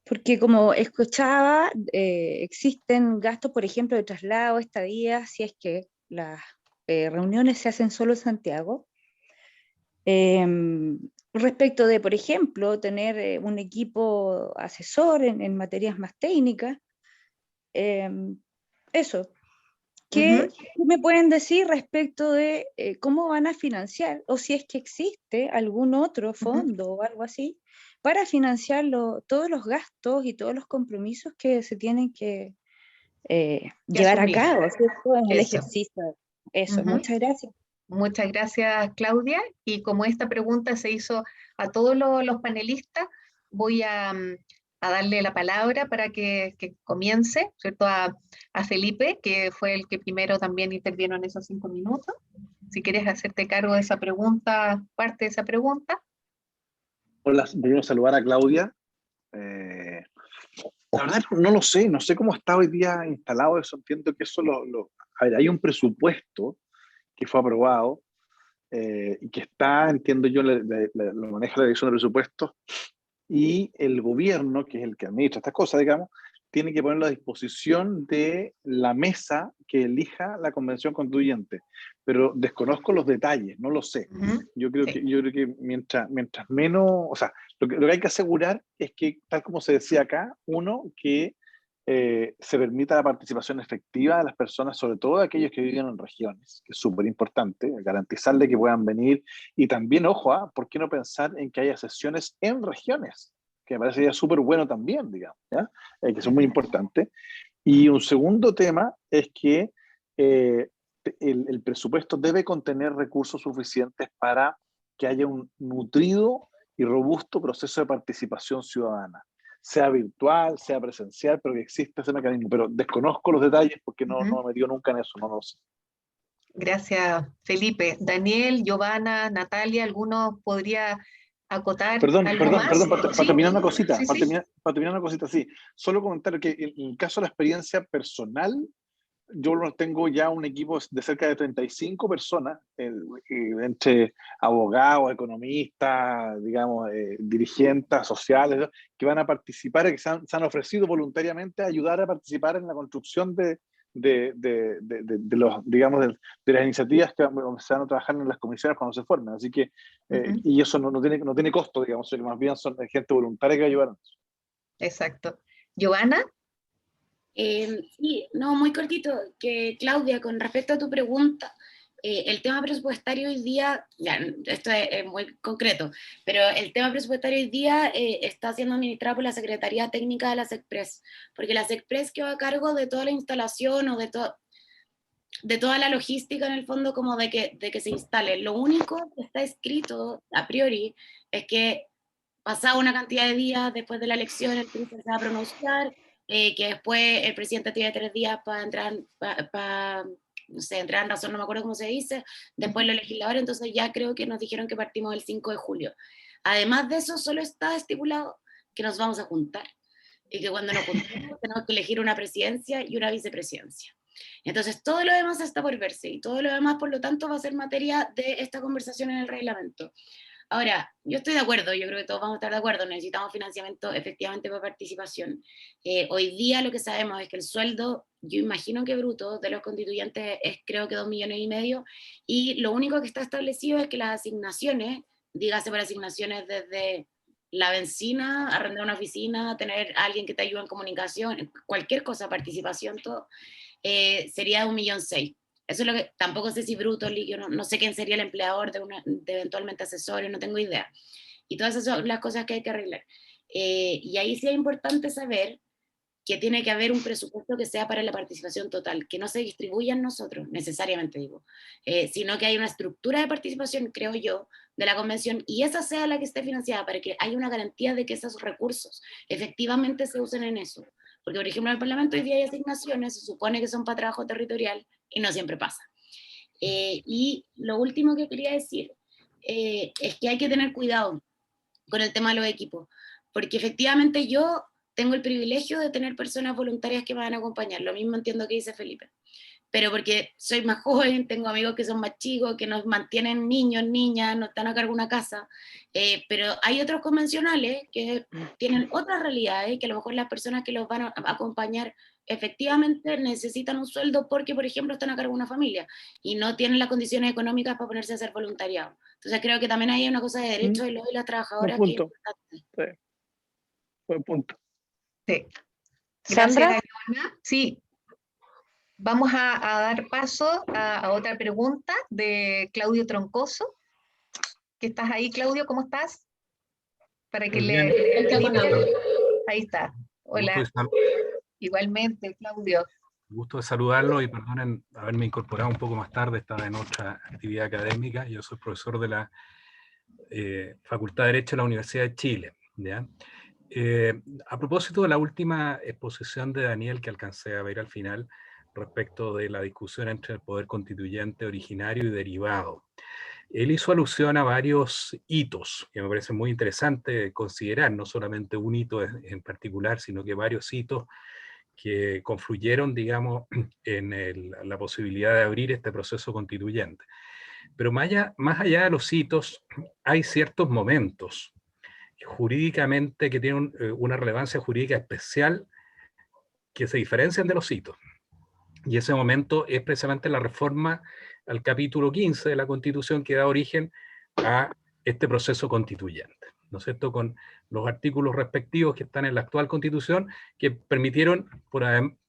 Porque como escuchaba, existen gastos, por ejemplo, de traslado, estadía, si es que las reuniones se hacen solo en Santiago. Respecto de, por ejemplo, tener un equipo asesor en materias más técnicas. Eso. ¿Qué me pueden decir respecto de cómo van a financiar, o si es que existe algún otro fondo o algo así, para financiar todos los gastos y todos los compromisos que se tienen que llevar a cabo, ¿cierto?, en el ejercicio? Eso, muchas gracias. Muchas gracias, Claudia. Y como esta pregunta se hizo a todos los panelistas, voy a darle la palabra para que comience, ¿cierto?, a Felipe, que fue el que primero también intervino en esos 5 minutos. Si quieres hacerte cargo de esa pregunta, parte de esa pregunta. Hola, primero saludar a Claudia. La verdad no lo sé, no sé cómo está hoy día instalado eso. Entiendo que eso a ver, hay un presupuesto que fue aprobado y que está, entiendo yo, lo maneja la dirección de presupuestos, y el gobierno, que es el que administra estas cosas, digamos, tiene que ponerlo a disposición de la mesa que elija la convención constituyente. Pero desconozco los detalles, no lo sé. Yo creo que mientras menos, o sea, lo que hay que asegurar es que, tal como se decía acá, uno, que se permita la participación efectiva de las personas, sobre todo de aquellos que viven en regiones, que es súper importante, garantizarle que puedan venir. Y también, ojo, ¿por qué no pensar en que haya sesiones en regiones? Que me parece ya súper bueno también, digamos, ¿ya? Que son muy importantes. Y un segundo tema es que el presupuesto debe contener recursos suficientes para que haya un nutrido y robusto proceso de participación ciudadana, sea virtual, sea presencial, pero que exista ese mecanismo. Pero desconozco los detalles porque no me he metido nunca en eso, no lo sé. Gracias, Felipe. Daniel, Giovanna, Natalia, ¿alguno podría acotar Perdón, algo más? para ¿Sí? terminar una cosita, Sí, para sí. terminar una cosita, sí. Solo comentar que en el caso de la experiencia personal, yo tengo ya un equipo de cerca de 35 personas, entre abogados, economistas, digamos, dirigentes sociales, que van a participar, que se han ofrecido voluntariamente a ayudar a participar en la construcción de los, digamos, de las iniciativas que se van a trabajar en las comisiones cuando se formen. Así que, y eso no tiene costo, digamos, que más bien son gente voluntaria que ayudaron. Exacto. Giovanna. Sí, no, muy cortito, que Claudia, con respecto a tu pregunta, el tema presupuestario hoy día, ya, esto es muy concreto, pero el tema presupuestario hoy día está siendo administrado por la Secretaría Técnica de la SECPRES, porque la SECPRES quedó a cargo de toda la instalación o de toda la logística en el fondo, como de que se instale. Lo único que está escrito a priori es que pasada una cantidad de días después de la elección, el presidente se va a pronunciar, que después el presidente tiene 3 días para entrar, no sé, entrar en razón, no me acuerdo cómo se dice, después los legisladores, entonces ya creo que nos dijeron que partimos el 5 de julio. Además de eso, solo está estipulado que nos vamos a juntar, y que cuando nos juntemos tenemos que elegir una presidencia y una vicepresidencia. Entonces, todo lo demás está por verse, y todo lo demás, por lo tanto, va a ser materia de esta conversación en el reglamento. Ahora, yo estoy de acuerdo, yo creo que todos vamos a estar de acuerdo, necesitamos financiamiento efectivamente para participación. Hoy día lo que sabemos es que el sueldo, yo imagino que bruto, de los constituyentes es creo que 2,5 millones, y lo único que está establecido es que las asignaciones, dígase por asignaciones desde la benzina, arrendar una oficina, tener a alguien que te ayude en comunicación, cualquier cosa, participación, todo, sería de 1,6 millones. Eso es lo que, tampoco sé si bruto, líquido, no sé quién sería el empleador de eventualmente asesores, no tengo idea. Y todas esas son las cosas que hay que arreglar. Y ahí sí es importante saber que tiene que haber un presupuesto que sea para la participación total, que no se distribuya en nosotros, necesariamente digo, sino que hay una estructura de participación, creo yo, de la convención, y esa sea la que esté financiada, para que haya una garantía de que esos recursos efectivamente se usen en eso. Porque, por ejemplo, en el Parlamento hoy día hay asignaciones, se supone que son para trabajo territorial, y no siempre pasa. Y lo último que quería decir es que hay que tener cuidado con el tema de los equipos, porque efectivamente yo tengo el privilegio de tener personas voluntarias que me van a acompañar, lo mismo entiendo que dice Felipe, pero porque soy más joven, tengo amigos que son más chicos, que nos mantienen niños, niñas, no están a cargo de una casa, pero hay otros convencionales que tienen otras realidades, que a lo mejor las personas que los van a acompañar efectivamente necesitan un sueldo porque, por ejemplo, están a cargo de una familia y no tienen las condiciones económicas para ponerse a hacer voluntariado. Entonces creo que también hay una cosa de derechos y lo de las trabajadoras que es importante. Sí. Buen punto. Sí. Sandra. Gracias, Giovanna. Sí. Vamos a dar paso a otra pregunta de Claudio Troncoso. ¿Que estás ahí, Claudio? ¿Cómo estás? Para que ahí está. Hola. Igualmente, Claudio. Gusto de saludarlo y perdonen haberme incorporado un poco más tarde, estaba en otra actividad académica. Yo soy profesor de la Facultad de Derecho de la Universidad de Chile. ¿Ya? A propósito de la última exposición de Daniel que alcancé a ver al final, respecto de la discusión entre el poder constituyente originario y derivado. Él hizo alusión a varios hitos que me parece muy interesante considerar, no solamente un hito en particular, sino que varios hitos que confluyeron, digamos, en la posibilidad de abrir este proceso constituyente. Pero más allá de los hitos, hay ciertos momentos jurídicamente que tienen una relevancia jurídica especial que se diferencian de los hitos. Y ese momento es precisamente la reforma al capítulo 15 de la Constitución que da origen a este proceso constituyente, ¿no es cierto?, con los artículos respectivos que están en la actual Constitución, que permitieron, por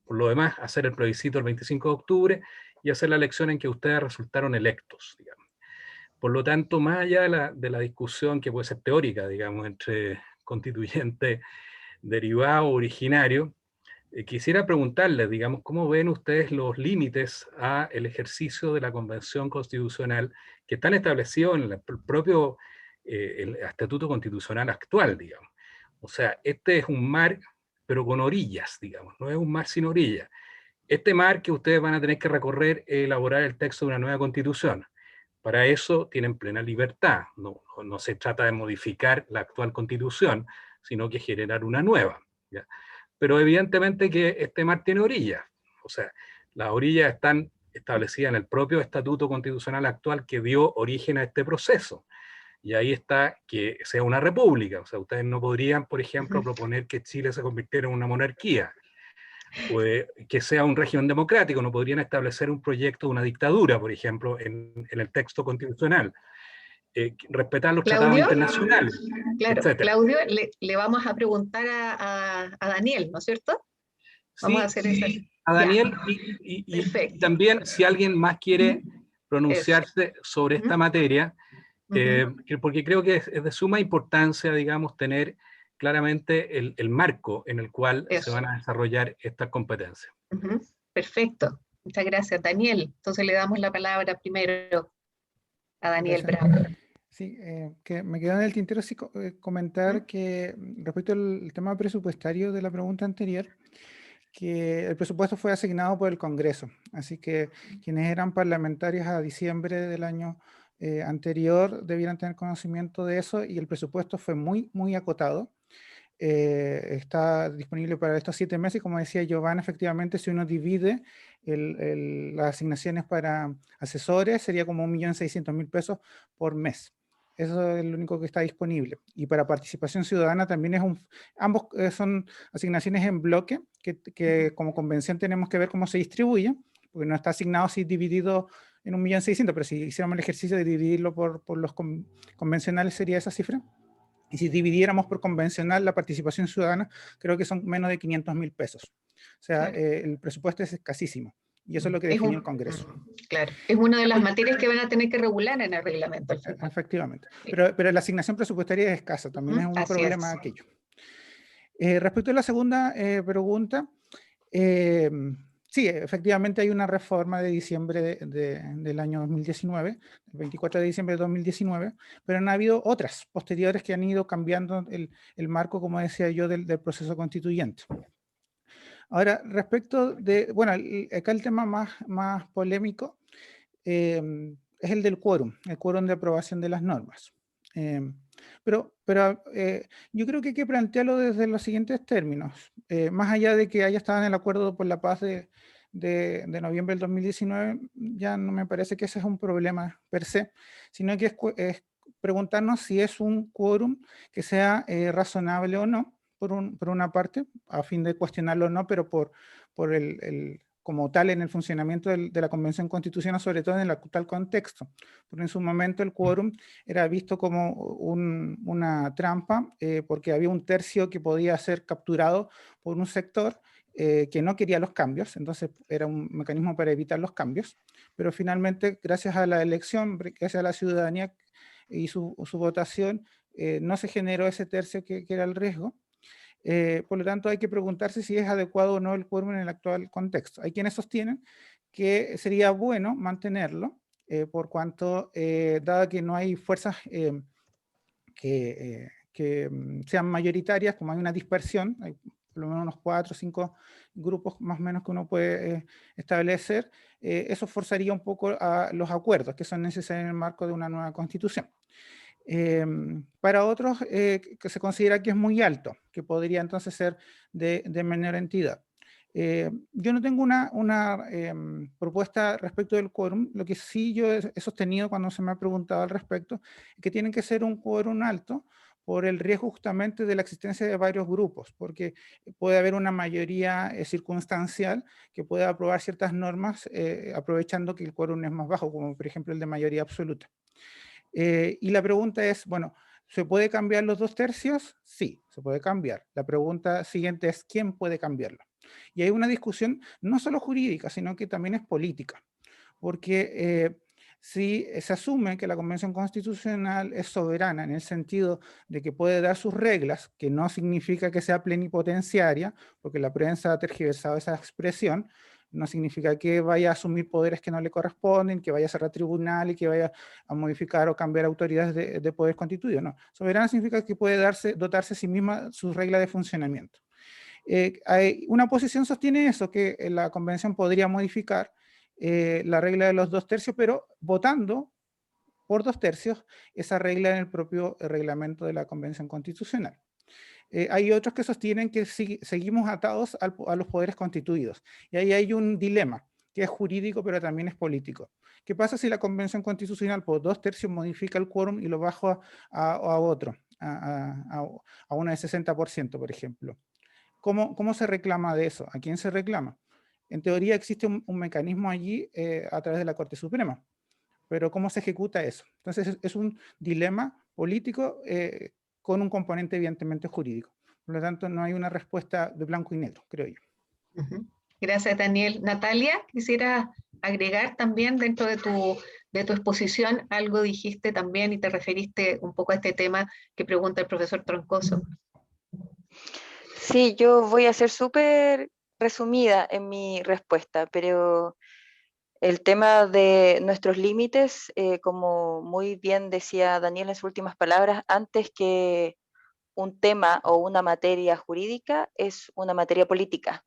lo demás, hacer el plebiscito el 25 de octubre y hacer la elección en que ustedes resultaron electos, digamos. Por lo tanto, más allá de la discusión que puede ser teórica, digamos, entre constituyente derivado originario, Quisiera preguntarles, digamos, ¿cómo ven ustedes los límites al ejercicio de la Convención Constitucional que están establecidos en el propio el Estatuto Constitucional actual, digamos? O sea, este es un mar, pero con orillas, digamos, no es un mar sin orillas. Este mar que ustedes van a tener que recorrer es elaborar el texto de una nueva Constitución. Para eso tienen plena libertad. No se trata de modificar la actual Constitución, sino que generar una nueva, ¿ya? Pero evidentemente que este mar tiene orillas. O sea, las orillas están establecidas en el propio Estatuto Constitucional actual que dio origen a este proceso. Y ahí está que sea una república. O sea, ustedes no podrían, por ejemplo, proponer que Chile se convirtiera en una monarquía, o que sea un régimen democrático. No podrían establecer un proyecto de una dictadura, por ejemplo, en el texto constitucional. Respetar los tratados internacionales, claro, etcétera. Claudio, le vamos a preguntar a Daniel, ¿no es cierto? Vamos a hacer eso. A Daniel, y también si alguien más quiere pronunciarse sobre esta materia, porque creo que es de suma importancia, digamos, tener claramente el marco en el cual se van a desarrollar estas competencias. Perfecto, muchas gracias. Daniel, entonces le damos la palabra primero a Daniel Gracias. Bravo. Sí, que me quedó en el tintero sí, comentar que respecto al tema presupuestario de la pregunta anterior, que el presupuesto fue asignado por el Congreso, así que quienes eran parlamentarios a diciembre del año anterior debieran tener conocimiento de eso, y el presupuesto fue muy acotado. Está disponible para estos 7 meses, y como decía Giovanna, efectivamente si uno divide las asignaciones para asesores sería como 1.600.000 pesos por mes. Eso es lo único que está disponible. Y para participación ciudadana también ambos son asignaciones en bloque, que como convención tenemos que ver cómo se distribuye, porque no está asignado así dividido en 1.600.000, pero si hiciéramos el ejercicio de dividirlo por los convencionales sería esa cifra. Y si dividiéramos por convencional la participación ciudadana, creo que son menos de 500.000 pesos. O sea, el presupuesto es escasísimo. Y eso es lo que definió el Congreso. Claro, es una de las materias que van a tener que regular en el reglamento. Efectivamente. Pero la asignación presupuestaria es escasa, también es un problema aquello. Respecto a la segunda pregunta, sí, efectivamente hay una reforma de diciembre del año 2019, el 24 de diciembre de 2019, pero han habido otras posteriores que han ido cambiando el marco, como decía yo, del proceso constituyente. Ahora, respecto de, bueno, acá el tema más polémico es el del quórum, el quórum de aprobación de las normas. Pero yo creo que hay que plantearlo desde los siguientes términos. Más allá de que haya estado en el acuerdo por la paz de noviembre del 2019, ya no me parece que ese es un problema per se, sino que es preguntarnos si es un quórum que sea razonable o no, por una parte, a fin de cuestionarlo o no, pero por como tal en el funcionamiento de la Convención Constitucional, sobre todo en el actual contexto. Porque en su momento el quórum era visto como una trampa, porque había un tercio que podía ser capturado por un sector que no quería los cambios, entonces era un mecanismo para evitar los cambios, pero finalmente, gracias a la elección, gracias a la ciudadanía y su votación, no se generó ese tercio que era el riesgo. Por lo tanto, hay que preguntarse si es adecuado o no el quórum en el actual contexto. Hay quienes sostienen que sería bueno mantenerlo, por cuanto, dado que no hay fuerzas que sean mayoritarias, como hay una dispersión, hay por lo menos unos 4 o 5 grupos más o menos que uno puede establecer, eso forzaría un poco a los acuerdos que son necesarios en el marco de una nueva constitución. Para otros que se considera que es muy alto, que podría entonces ser de menor entidad. Yo no tengo una propuesta respecto del quórum. Lo que sí yo he sostenido cuando se me ha preguntado al respecto es que tiene que ser un quórum alto por el riesgo justamente de la existencia de varios grupos, porque puede haber una mayoría circunstancial que pueda aprobar ciertas normas aprovechando que el quórum es más bajo, como por ejemplo el de mayoría absoluta. Y la pregunta es, bueno, ¿se puede cambiar los 2/3? Sí, se puede cambiar. La pregunta siguiente es, ¿quién puede cambiarlo? Y hay una discusión no solo jurídica, sino que también es política. Porque si se asume que la Convención Constitucional es soberana en el sentido de que puede dar sus reglas, que no significa que sea plenipotenciaria, porque la prensa ha tergiversado esa expresión, no significa que vaya a asumir poderes que no le corresponden, que vaya a cerrar tribunal y que vaya a modificar o cambiar autoridades de poderes constituidos. No, soberana significa que puede dotarse a sí misma sus reglas de funcionamiento. Una oposición sostiene eso, que la Convención podría modificar la regla de los 2/3, pero votando por 2/3 esa regla en el propio reglamento de la Convención Constitucional. Hay otros que sostienen que seguimos atados a los poderes constituidos, y ahí hay un dilema, que es jurídico pero también es político. ¿Qué pasa si la Convención Constitucional por 2/3 modifica el quórum y lo baja a otro, a uno de 60%, por ejemplo? ¿Cómo se reclama de eso? ¿A quién se reclama? En teoría existe un mecanismo allí a través de la Corte Suprema, pero ¿cómo se ejecuta eso? Entonces es un dilema político con un componente evidentemente jurídico. Por lo tanto, no hay una respuesta de blanco y negro, creo yo. Gracias, Daniel. Natalia, quisiera agregar también dentro de tu exposición, algo dijiste también y te referiste un poco a este tema que pregunta el profesor Troncoso. Sí, yo voy a ser súper resumida en mi respuesta, pero el tema de nuestros límites, como muy bien decía Daniel en sus últimas palabras, antes que un tema o una materia jurídica, es una materia política.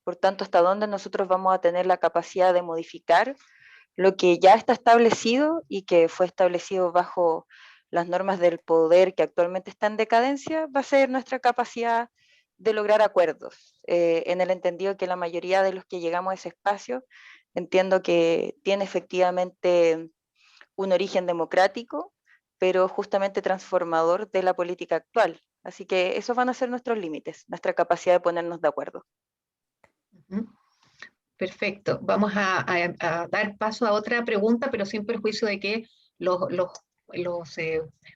Por tanto, hasta dónde nosotros vamos a tener la capacidad de modificar lo que ya está establecido y que fue establecido bajo las normas del poder que actualmente está en decadencia, va a ser nuestra capacidad de lograr acuerdos, en el entendido que la mayoría de los que llegamos a ese espacio, entiendo que tiene efectivamente un origen democrático, pero justamente transformador de la política actual. Así que esos van a ser nuestros límites, nuestra capacidad de ponernos de acuerdo. Perfecto. Vamos a dar paso a otra pregunta, pero sin perjuicio de que los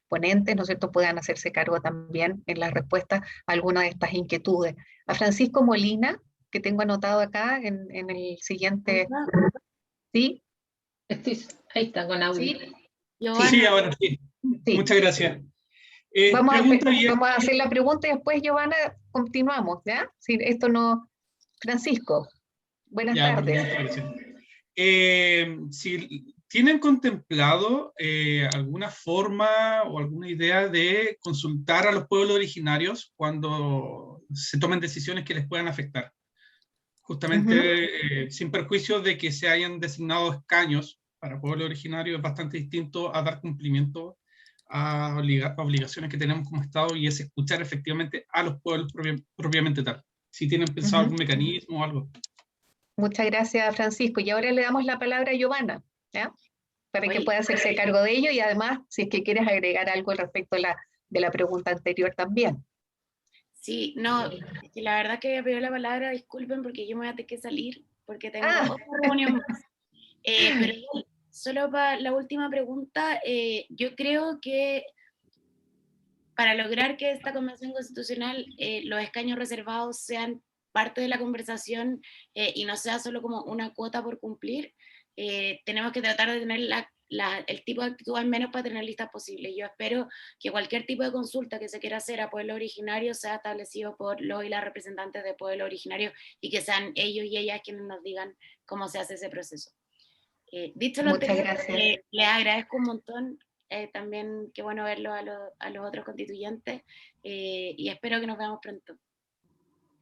ponentes, ¿no es cierto?, puedan hacerse cargo también en la respuesta a algunas de estas inquietudes. A Francisco Molina, que tengo anotado acá en el siguiente. ¿Sí? Ahí está, con audio. Sí, ahora sí. Sí. Muchas gracias. Vamos a hacer la pregunta y después, Giovanna, continuamos, ¿ya? Si esto no... Francisco, buenas tardes. Si tienen contemplado alguna forma o alguna idea de consultar a los pueblos originarios cuando se tomen decisiones que les puedan afectar, justamente sin perjuicio de que se hayan designado escaños para pueblos originarios, es bastante distinto a dar cumplimiento a obligaciones que tenemos como Estado, y es escuchar efectivamente a los pueblos propiamente tal. Si tienen pensado algún mecanismo o algo. Muchas gracias, Francisco. Y ahora le damos la palabra a Giovanna, ¿ya?, para que pueda hacerse cargo de ello, y además, si es que quieres agregar algo al respecto de la pregunta anterior también. Sí, no, la verdad que había pedido la palabra, disculpen, porque yo me voy a tener que salir, porque tengo otra reunión más. Pero solo para la última pregunta, yo creo que para lograr que esta convención constitucional, los escaños reservados sean parte de la conversación y no sea solo como una cuota por cumplir, tenemos que tratar de tener el tipo de actitud al menos para tener listas posibles. Yo espero que cualquier tipo de consulta que se quiera hacer a pueblos originarios sea establecido por los y las representantes de pueblos originarios y que sean ellos y ellas quienes nos digan cómo se hace ese proceso. Dicho lo anterior, les agradezco un montón. También qué bueno verlo a los otros constituyentes y espero que nos veamos pronto.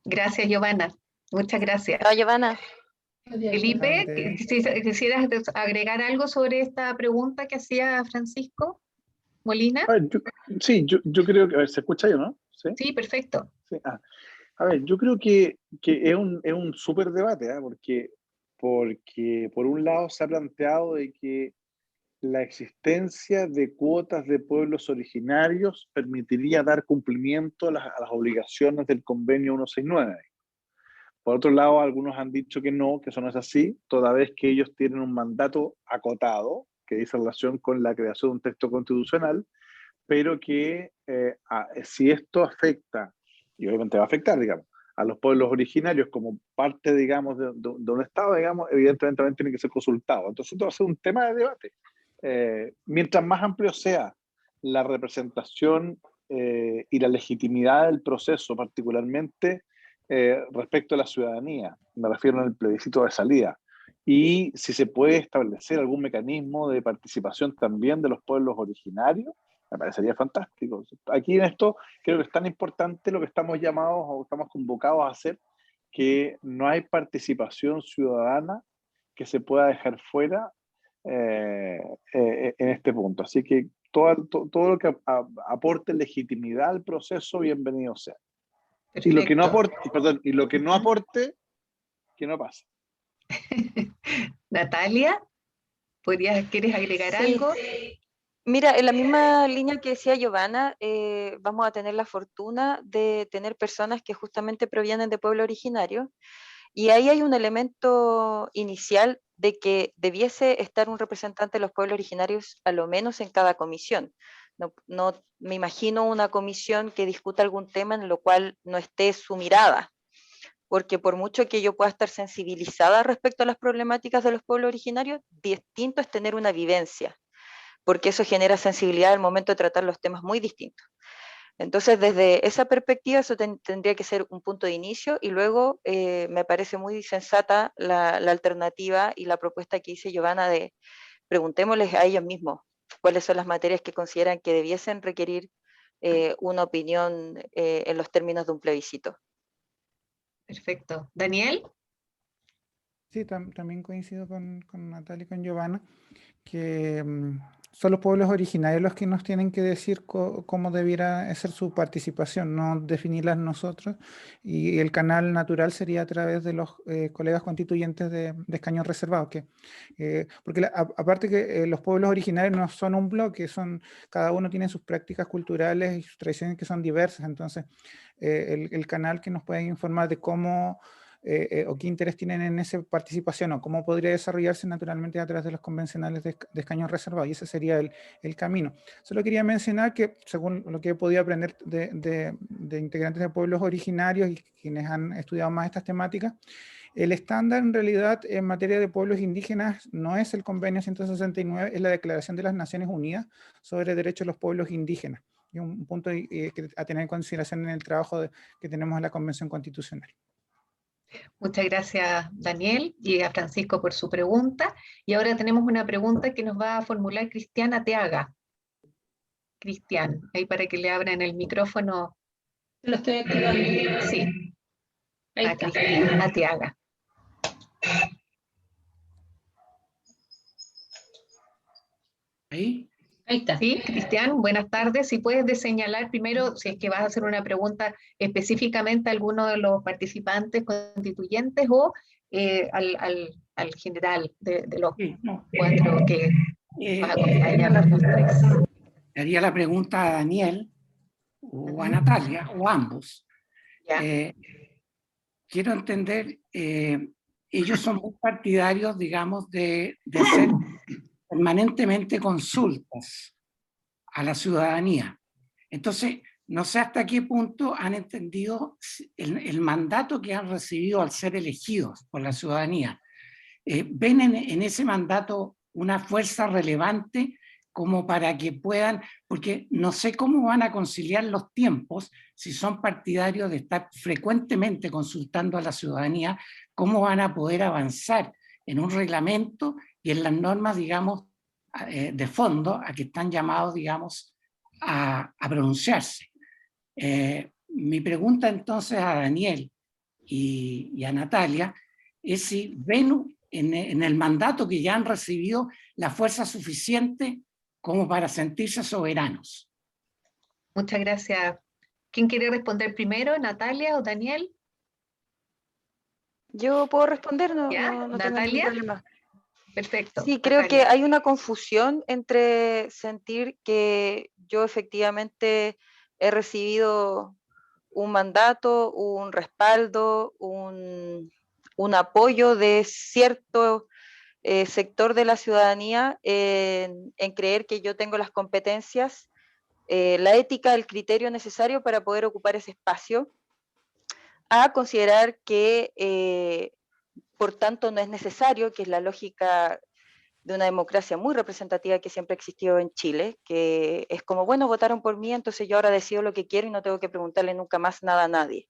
Gracias, Giovanna. Muchas gracias. Giovanna. Felipe, ¿quisieras agregar algo sobre esta pregunta que hacía Francisco Molina? Yo creo que, a ver, ¿se escucha yo, no? Sí, perfecto. Sí, a ver, yo creo que es un súper debate, porque por un lado se ha planteado de que la existencia de cuotas de pueblos originarios permitiría dar cumplimiento a las obligaciones del convenio 169. Por otro lado, algunos han dicho que no, que eso no es así, toda vez que ellos tienen un mandato acotado, que dice relación con la creación de un texto constitucional, pero que si esto afecta, y obviamente va a afectar, digamos, a los pueblos originarios como parte, digamos, de un Estado, digamos, evidentemente también tiene que ser consultado. Entonces, esto va a ser un tema de debate. mientras más amplio sea la representación y la legitimidad del proceso, particularmente respecto a la ciudadanía, me refiero al plebiscito de salida, y si se puede establecer algún mecanismo de participación también de los pueblos originarios, me parecería fantástico. Aquí en esto creo que es tan importante lo que estamos llamados o estamos convocados a hacer, que no hay participación ciudadana que se pueda dejar fuera en este punto. Así que todo lo que aporte legitimidad al proceso, bienvenido sea. Y lo que no aporte, perdón, y lo que no aporte, que no pase. Natalia, ¿quieres agregar algo? Mira, en la misma línea que decía Giovanna, vamos a tener la fortuna de tener personas que justamente provienen de pueblo originario, y ahí hay un elemento inicial de que debiese estar un representante de los pueblos originarios a lo menos en cada comisión. No me imagino una comisión que discuta algún tema en lo cual no esté su mirada, porque por mucho que yo pueda estar sensibilizada respecto a las problemáticas de los pueblos originarios, distinto es tener una vivencia, porque eso genera sensibilidad al momento de tratar los temas muy distintos. Entonces, desde esa perspectiva, eso tendría que ser un punto de inicio, y luego me parece muy sensata la alternativa y la propuesta que hice Giovanna de preguntémosles a ellos mismos cuáles son las materias que consideran que debiesen requerir una opinión en los términos de un plebiscito. Perfecto. ¿Daniel? Sí, también coincido con Natalia y con Giovanna, que son los pueblos originarios los que nos tienen que decir cómo debiera ser su participación, no definirlas nosotros, y el canal natural sería a través de los colegas constituyentes de escaños reservados, porque aparte que los pueblos originarios no son un bloque, cada uno tiene sus prácticas culturales y sus tradiciones que son diversas, entonces el canal que nos puede informar de cómo o qué interés tienen en esa participación o cómo podría desarrollarse naturalmente a través de los convencionales de escaños reservados, y ese sería el camino. Solo quería mencionar que, según lo que he podido aprender de integrantes de pueblos originarios y quienes han estudiado más estas temáticas, el estándar en realidad en materia de pueblos indígenas no es el convenio 169, es la Declaración de las Naciones Unidas sobre Derechos de los Pueblos Indígenas, y un punto a tener en consideración en el trabajo que tenemos en la Convención Constitucional. Muchas gracias, Daniel, y a Francisco por su pregunta. Y ahora tenemos una pregunta que nos va a formular Cristian Ateaga. Cristian, ahí para que le abran el micrófono. Lo estoy activando. Sí. Ahí a está. Cristian Ateaga. Ahí está. Sí, Cristian, buenas tardes. Si puedes señalar primero, si es que vas a hacer una pregunta específicamente a alguno de los participantes constituyentes o al general de los cuatro que vas a acompañar los tres. Haría la pregunta a Daniel o a Natalia o a ambos. Quiero entender, ellos son muy partidarios, digamos, de hacer permanentemente consultas a la ciudadanía. Entonces, no sé hasta qué punto han entendido el mandato que han recibido al ser elegidos por la ciudadanía. ¿Ven en ese mandato una fuerza relevante como para que puedan, porque no sé cómo van a conciliar los tiempos si son partidarios de estar frecuentemente consultando a la ciudadanía, cómo van a poder avanzar en un reglamento y en las normas, digamos, de fondo a que están llamados, digamos, a pronunciarse. Mi pregunta entonces a Daniel y a Natalia es si ven en el mandato que ya han recibido la fuerza suficiente como para sentirse soberanos. Muchas gracias. ¿Quién quiere responder primero, Natalia o Daniel? Yo puedo responder, no tengo ningún problema. Perfecto. Sí, creo que hay una confusión entre sentir que yo efectivamente he recibido un mandato, un respaldo, un apoyo de cierto sector de la ciudadanía en creer que yo tengo las competencias, la ética, el criterio necesario para poder ocupar ese espacio, a considerar que por tanto no es necesario, que es la lógica de una democracia muy representativa que siempre ha existido en Chile, que es como, bueno, votaron por mí, entonces yo ahora decido lo que quiero y no tengo que preguntarle nunca más nada a nadie.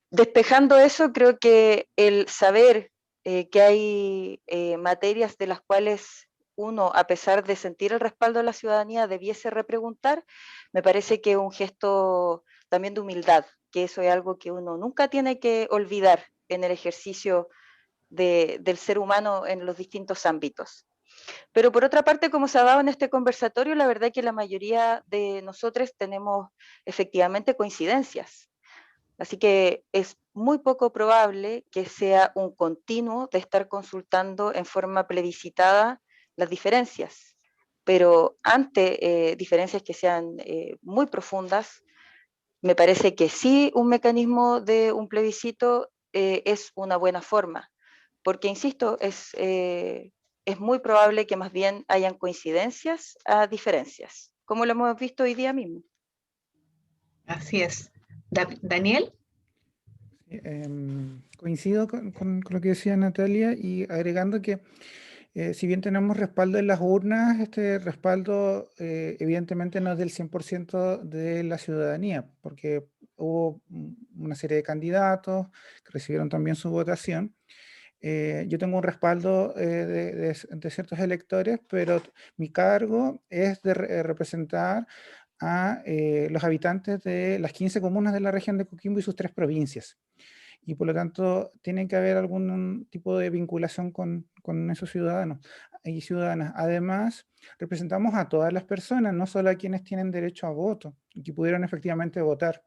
Despejando eso, creo que el saber que hay materias de las cuales uno, a pesar de sentir el respaldo de la ciudadanía, debiese repreguntar, me parece que es un gesto también de humildad, que eso es algo que uno nunca tiene que olvidar en el ejercicio del ser humano en los distintos ámbitos. Pero por otra parte, como se ha dado en este conversatorio, la verdad es que la mayoría de nosotros tenemos efectivamente coincidencias. Así que es muy poco probable que sea un continuo de estar consultando en forma plebiscitada las diferencias. Pero ante diferencias que sean muy profundas, me parece que sí un mecanismo de un plebiscito es una buena forma. Porque, insisto, es muy probable que más bien hayan coincidencias a diferencias, como lo hemos visto hoy día mismo. Así es. Daniel. Coincido con lo que decía Natalia y agregando que si bien tenemos respaldo en las urnas, este respaldo evidentemente no es del 100% de la ciudadanía, porque hubo una serie de candidatos que recibieron también su votación. Yo tengo un respaldo de ciertos electores, pero mi cargo es de representar a los habitantes de las 15 comunas de la región de Coquimbo y sus 3 provincias. Y por lo tanto tiene que haber algún tipo de vinculación con esos ciudadanos y ciudadanas. Además, representamos a todas las personas, no solo a quienes tienen derecho a voto y que pudieron efectivamente votar.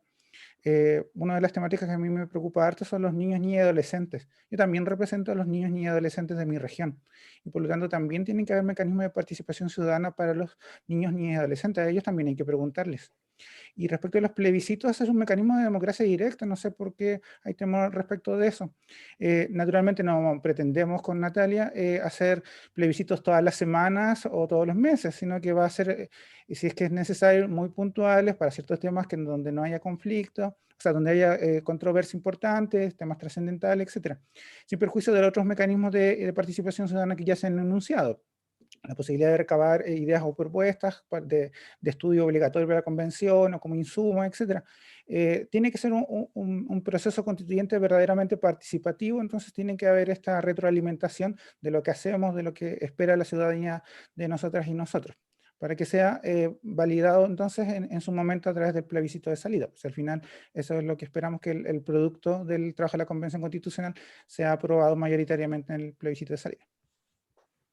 Una de las temáticas que a mí me preocupa harto son los niños, niñas y adolescentes. Yo también represento a los niños, niñas y adolescentes de mi región. Y por lo tanto también tienen que haber mecanismos de participación ciudadana para los niños, niñas y adolescentes. A ellos también hay que preguntarles. Y respecto a los plebiscitos, ese es un mecanismo de democracia directa, no sé por qué hay temor respecto de eso. Naturalmente no pretendemos con Natalia hacer plebiscitos todas las semanas o todos los meses, sino que va a ser, si es que es necesario, muy puntuales para ciertos temas que donde no haya conflicto, o sea, donde haya controversia importante, temas trascendentales, etc. Sin perjuicio de los otros mecanismos de participación ciudadana que ya se han enunciado. La posibilidad de recabar ideas o propuestas de estudio obligatorio para la convención o como insumo, etc. Tiene que ser un proceso constituyente verdaderamente participativo, entonces tiene que haber esta retroalimentación de lo que hacemos, de lo que espera la ciudadanía de nosotras y nosotros, para que sea validado entonces en su momento a través del plebiscito de salida. Pues al final eso es lo que esperamos, que el producto del trabajo de la Convención Constitucional sea aprobado mayoritariamente en el plebiscito de salida.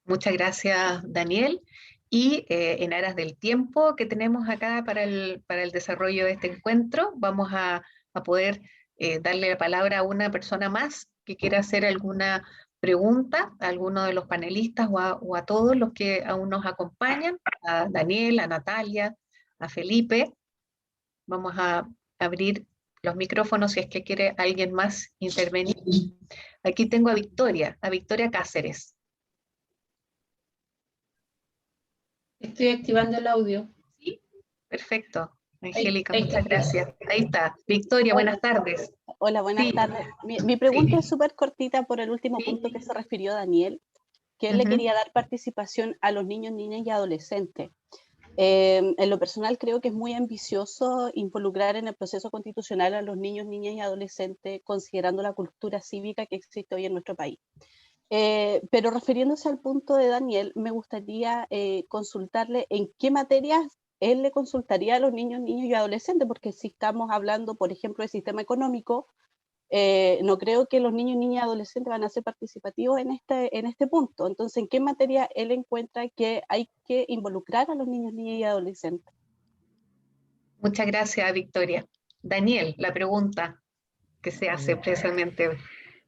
Muchas gracias, Daniel. Y en aras del tiempo que tenemos acá para el desarrollo de este encuentro, vamos a poder darle la palabra a una persona más que quiera hacer alguna pregunta a alguno de los panelistas o a todos los que aún nos acompañan, a Daniel, a Natalia, a Felipe. Vamos a abrir los micrófonos si es que quiere alguien más intervenir. Aquí tengo a Victoria Cáceres. Estoy activando el audio. Sí, perfecto. Angélica, Ahí muchas está. gracias. Ahí está. Victoria, buenas tardes. Hola, buenas Sí. tardes. Mi pregunta Sí. es súper cortita por el último Sí. punto que se refirió Daniel, que él le Ujú. quería dar participación a los niños, niñas y adolescentes. En lo personal creo que es muy ambicioso involucrar en el proceso constitucional a los niños, niñas y adolescentes, considerando la cultura cívica que existe hoy en nuestro país. Pero refiriéndose al punto de Daniel, me gustaría consultarle en qué materias él le consultaría a los niños, niños y adolescentes, porque si estamos hablando, por ejemplo, del sistema económico, no creo que los niños, niñas y adolescentes van a ser participativos en este punto. Entonces, ¿en qué materia él encuentra que hay que involucrar a los niños, niñas y adolescentes? Muchas gracias, Victoria. Daniel, la pregunta que se hace precisamente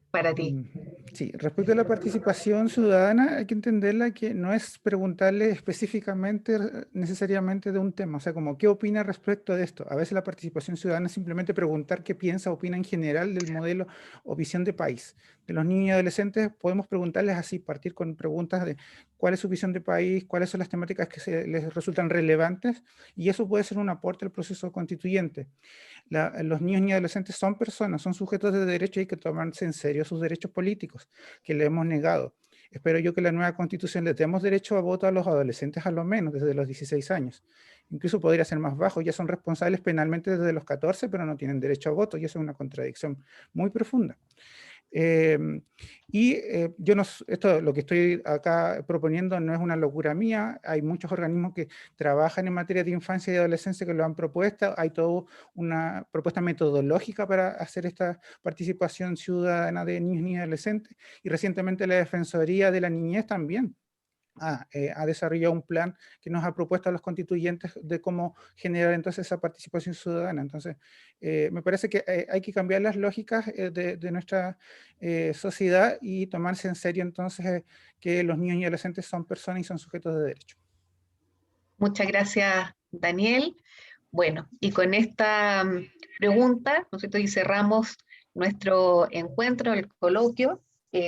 para ti. Sí, respecto a la participación ciudadana, hay que entenderla que no es preguntarle específicamente necesariamente de un tema, o sea, como qué opina respecto de esto. A veces la participación ciudadana es simplemente preguntar qué piensa, opina en general del modelo o visión de país. De los niños y adolescentes podemos preguntarles así, partir con preguntas de cuál es su visión de país, cuáles son las temáticas que les resultan relevantes, y eso puede ser un aporte al proceso constituyente. Los niños y adolescentes son personas, son sujetos de derecho y hay que tomarse en serio sus derechos políticos, que le hemos negado. espero yo que la nueva constitución le demos derecho a voto a los adolescentes a lo menos desde los 16 años. Incluso podría ser más bajo, ya son responsables penalmente desde los 14, pero no tienen derecho a voto, y eso es una contradicción muy profunda. Yo no, esto, lo que estoy acá proponiendo no es una locura mía, hay muchos organismos que trabajan en materia de infancia y adolescencia que lo han propuesto, hay toda una propuesta metodológica para hacer esta participación ciudadana de niños, niñas y adolescentes, y recientemente la Defensoría de la Niñez también ha desarrollado un plan que nos ha propuesto a los constituyentes de cómo generar entonces esa participación ciudadana. Entonces, me parece que hay que cambiar las lógicas de nuestra sociedad y tomarse en serio entonces que los niños y adolescentes son personas y son sujetos de derecho. Muchas gracias, Daniel. Bueno, y con esta pregunta, ¿no es cierto?, y cerramos nuestro encuentro, el coloquio,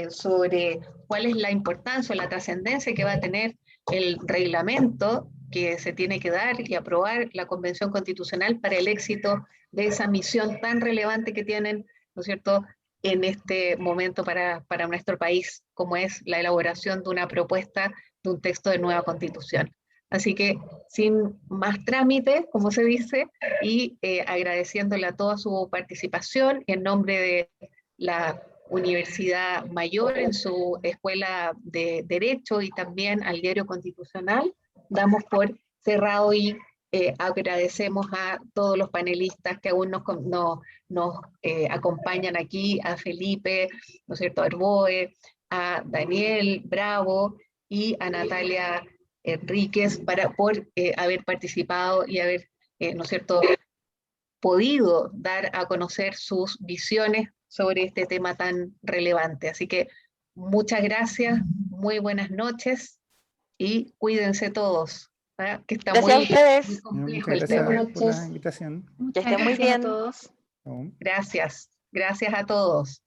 sobre cuál es la importancia o la trascendencia que va a tener el reglamento que se tiene que dar y aprobar la Convención Constitucional para el éxito de esa misión tan relevante que tienen, ¿no es cierto?, en este momento para nuestro país, como es la elaboración de una propuesta de un texto de nueva Constitución. Así que, sin más trámite, como se dice, y agradeciéndole a toda su participación en nombre de la Universidad Mayor en su Escuela de Derecho y también al Diario Constitucional, damos por cerrado y agradecemos a todos los panelistas que aún nos acompañan aquí, a Felipe, ¿no es cierto?, Arboe, a Daniel Bravo y a Natalia Enríquez por haber participado y haber, ¿no es cierto?, podido dar a conocer sus visiones sobre este tema tan relevante. Así que muchas gracias, muy buenas noches y cuídense todos, ¿verdad? Que está Gracias a ustedes. muy complejo Muchas el tema. gracias por la invitación. Que estén muy bien. Gracias a todos.